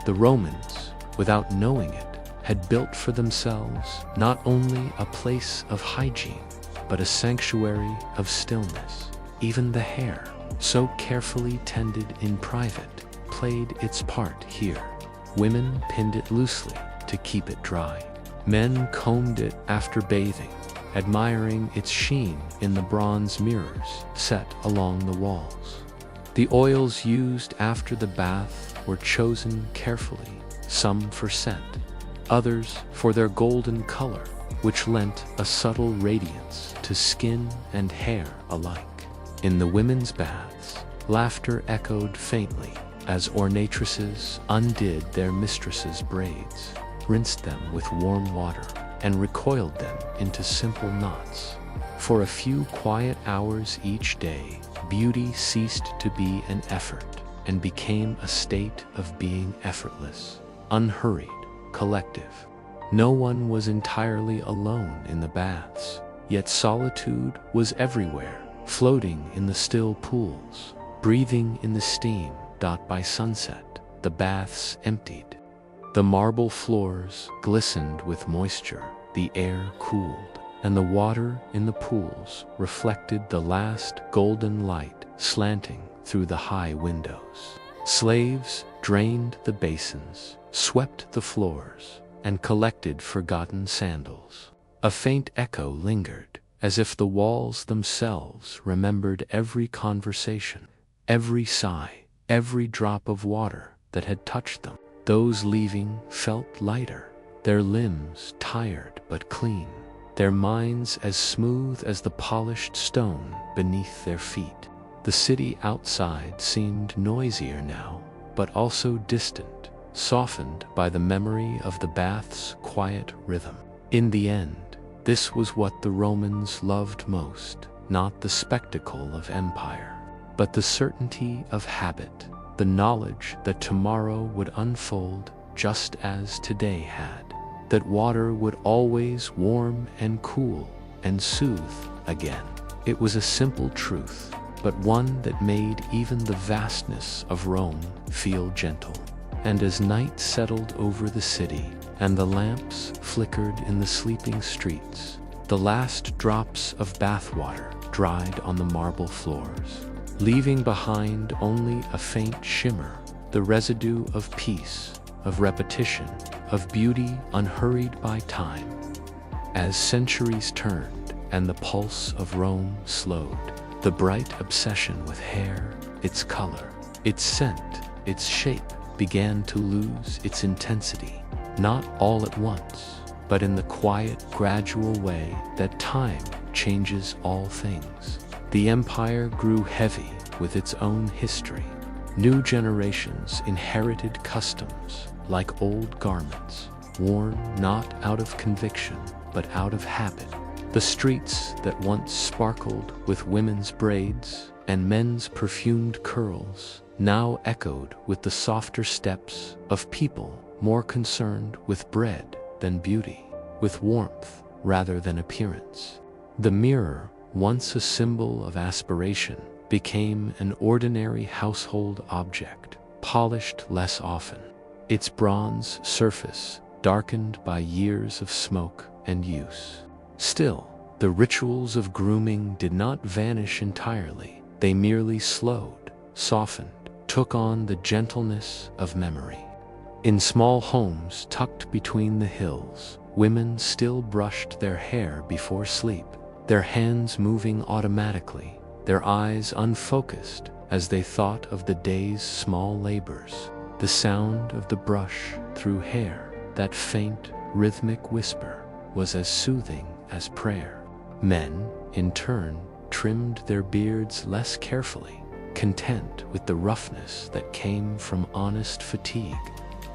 The Romans, without knowing it, had built for themselves not only a place of hygiene, but a sanctuary of stillness. Even the hair, so carefully tended in private, played its part here. Women pinned it loosely to keep it dry. Men combed it after bathing, admiring its sheen in the bronze mirrors set along the walls. The oils used after the bath were chosen carefully, some for scent, others for their golden color, which lent a subtle radiance to skin and hair alike. In the women's baths, laughter echoed faintly as ornatresses undid their mistresses' braids, rinsed them with warm water, and recoiled them into simple knots. For a few quiet hours each day, beauty ceased to be an effort and became a state of being effortless, unhurried, collective. No one was entirely alone in the baths, yet solitude was everywhere, floating in the still pools, breathing in the steam. By sunset, the baths emptied. The marble floors glistened with moisture, the air cooled, and the water in the pools reflected the last golden light slanting through the high windows. Slaves drained the basins, swept the floors, and collected forgotten sandals. A faint echo lingered, as if the walls themselves remembered every conversation, every sigh, every drop of water that had touched them. Those leaving felt lighter, their limbs tired but clean, their minds as smooth as the polished stone beneath their feet. The city outside seemed noisier now, but also distant, softened by the memory of the bath's quiet rhythm. In the end, this was what the Romans loved most, not the spectacle of empire, but the certainty of habit, the knowledge that tomorrow would unfold just as today had, that water would always warm and cool and soothe again. It was a simple truth, but one that made even the vastness of Rome feel gentle. And as night settled over the city, and the lamps flickered in the sleeping streets, the last drops of bathwater dried on the marble floors, leaving behind only a faint shimmer, the residue of peace, of repetition, of beauty unhurried by time. As centuries turned and the pulse of Rome slowed, the bright obsession with hair, its color, its scent, its shape, began to lose its intensity, not all at once, but in the quiet, gradual way that time changes all things. The empire grew heavy with its own history. New generations inherited customs like old garments, worn not out of conviction, but out of habit. The streets that once sparkled with women's braids and men's perfumed curls now echoed with the softer steps of people more concerned with bread than beauty, with warmth rather than appearance. The mirror, once a symbol of aspiration, became an ordinary household object, polished less often, its bronze surface darkened by years of smoke and use. Still, the rituals of grooming did not vanish entirely. They merely slowed, softened, took on the gentleness of memory. In small homes tucked between the hills, women still brushed their hair before sleep, their hands moving automatically, their eyes unfocused as they thought of the day's small labors. The sound of the brush through hair, that faint, rhythmic whisper, was as soothing as prayer. Men, in turn, trimmed their beards less carefully, content with the roughness that came from honest fatigue.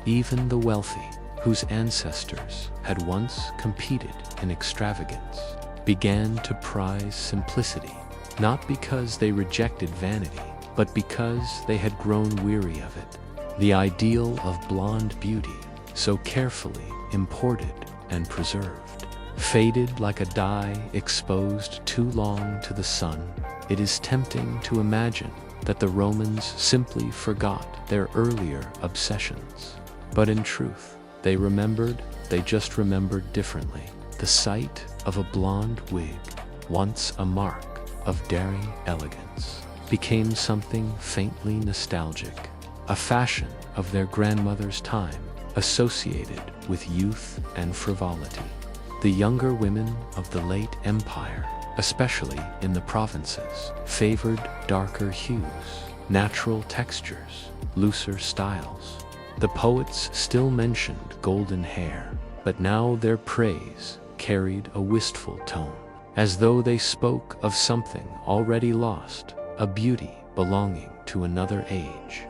Even the wealthy, whose ancestors had once competed in extravagance, began to prize simplicity, not because they rejected vanity, but because they had grown weary of it. The ideal of blonde beauty, so carefully imported and preserved, faded like a dye exposed too long to the sun. It is tempting to imagine that the Romans simply forgot their earlier obsessions. But in truth, they just remembered differently. The sight of a blonde wig, once a mark of daring elegance, became something faintly nostalgic, a fashion of their grandmother's time, associated with youth and frivolity. The younger women of the late empire, especially in the provinces, favored darker hues, natural textures, looser styles. The poets still mentioned golden hair, but now their praise carried a wistful tone, as though they spoke of something already lost, a beauty belonging to another age.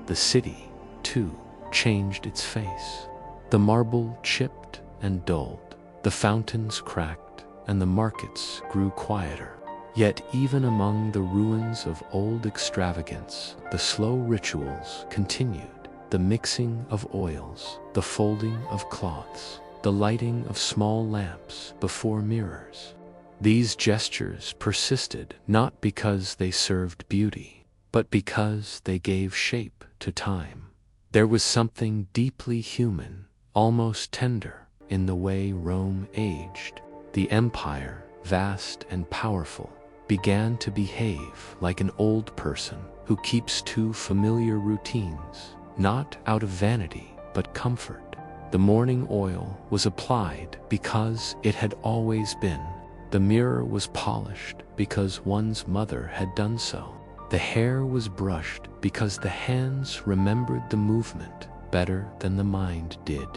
The city, too, changed its face. The marble chipped and dulled, the fountains cracked, and the markets grew quieter. Yet even among the ruins of old extravagance, the slow rituals continued. The mixing of oils, the folding of cloths, the lighting of small lamps before mirrors. These gestures persisted not because they served beauty, but because they gave shape to time. There was something deeply human, almost tender, in the way Rome aged. The empire, vast and powerful, began to behave like an old person who keeps to familiar routines, not out of vanity, but comfort. The morning oil was applied because it had always been. The mirror was polished because one's mother had done so. The hair was brushed because the hands remembered the movement better than the mind did.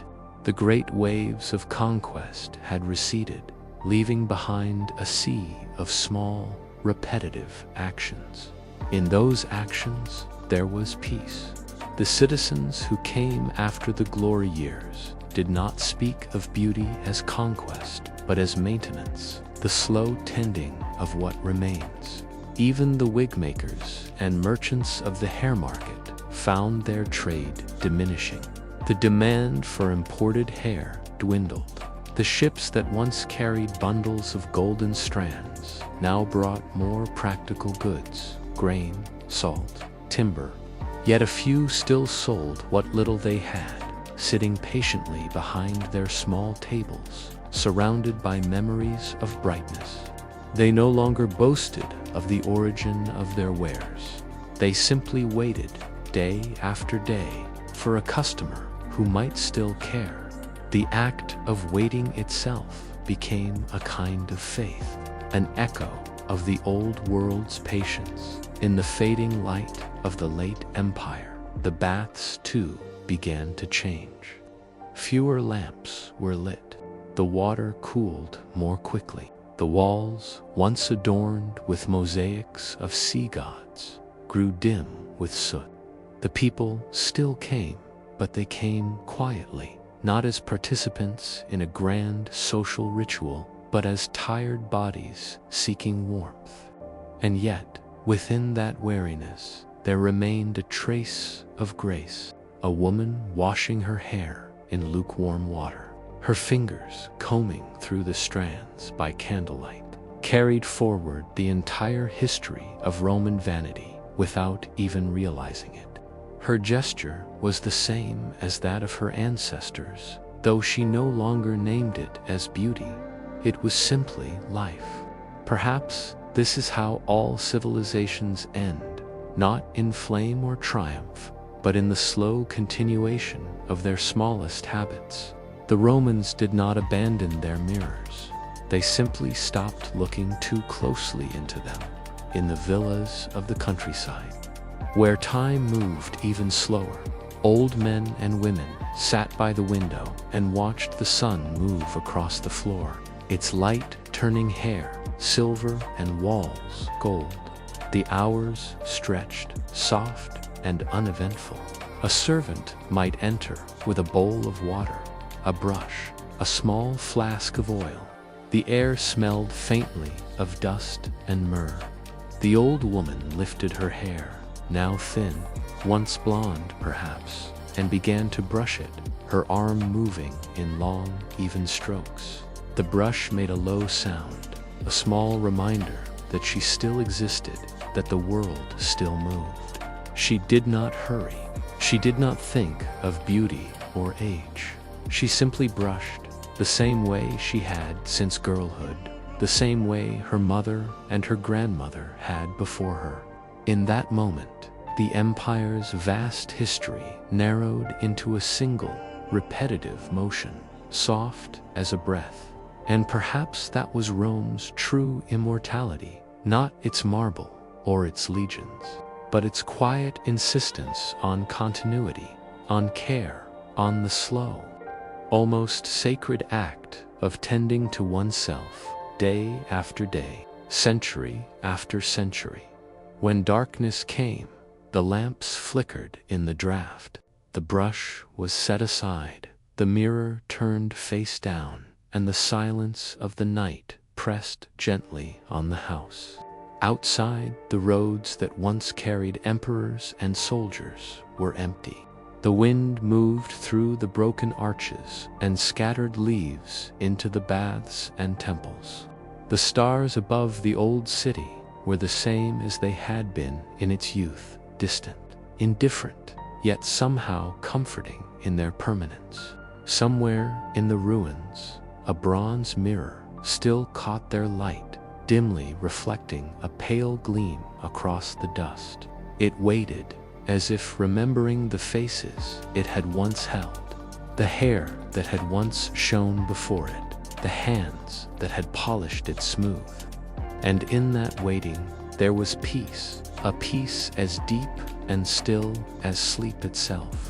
The great waves of conquest had receded, leaving behind a sea of small, repetitive actions. In those actions, there was peace. The citizens who came after the glory years did not speak of beauty as conquest, but as maintenance, the slow tending of what remains. Even the wig makers and merchants of the hair market found their trade diminishing. The demand for imported hair dwindled. The ships that once carried bundles of golden strands now brought more practical goods: grain, salt, timber. Yet a few still sold what little they had, sitting patiently behind their small tables, surrounded by memories of brightness. They no longer boasted of the origin of their wares. They simply waited, day after day, for a customer who might still care. The act of waiting itself became a kind of faith, an echo of the old world's patience. In the fading light of the late empire, the baths too began to change. Fewer lamps were lit. The water cooled more quickly. The walls, once adorned with mosaics of sea gods, grew dim with soot. The people still came, but they came quietly, not as participants in a grand social ritual, but as tired bodies seeking warmth. And yet, within that weariness, there remained a trace of grace. A woman washing her hair in lukewarm water, her fingers combing through the strands by candlelight, carried forward the entire history of Roman vanity without even realizing it. Her gesture was the same as that of her ancestors, though she no longer named it as beauty. It was simply life. Perhaps this is how all civilizations end, not in flame or triumph, but in the slow continuation of their smallest habits. The Romans did not abandon their mirrors. They simply stopped looking too closely into them. In the villas of the countryside, where time moved even slower, old men and women sat by the window and watched the sun move across the floor, its light turning hair silver and walls gold. The hours stretched, soft and uneventful. A servant might enter with a bowl of water, a brush, a small flask of oil. The air smelled faintly of dust and myrrh. The old woman lifted her hair, now thin, once blonde perhaps, and began to brush it, her arm moving in long, even strokes. The brush made a low sound, a small reminder that she still existed, that the world still moved. She did not hurry. She did not think of beauty or age. She simply brushed, the same way she had since girlhood, the same way her mother and her grandmother had before her. In that moment, the empire's vast history narrowed into a single, repetitive motion, soft as a breath. And perhaps that was Rome's true immortality, not its marble or its legions, but its quiet insistence on continuity, on care, on the slow, almost sacred act of tending to oneself day after day, century after century. When darkness came, the lamps flickered in the draught, the brush was set aside, the mirror turned face down, and the silence of the night pressed gently on the house. Outside, the roads that once carried emperors and soldiers were empty. The wind moved through the broken arches and scattered leaves into the baths and temples. The stars above the old city were the same as they had been in its youth, distant, indifferent, yet somehow comforting in their permanence. Somewhere in the ruins, a bronze mirror still caught their light, dimly reflecting a pale gleam across the dust. It waited, as if remembering the faces it had once held, the hair that had once shone before it, the hands that had polished it smooth. And in that waiting, there was peace, a peace as deep and still as sleep itself.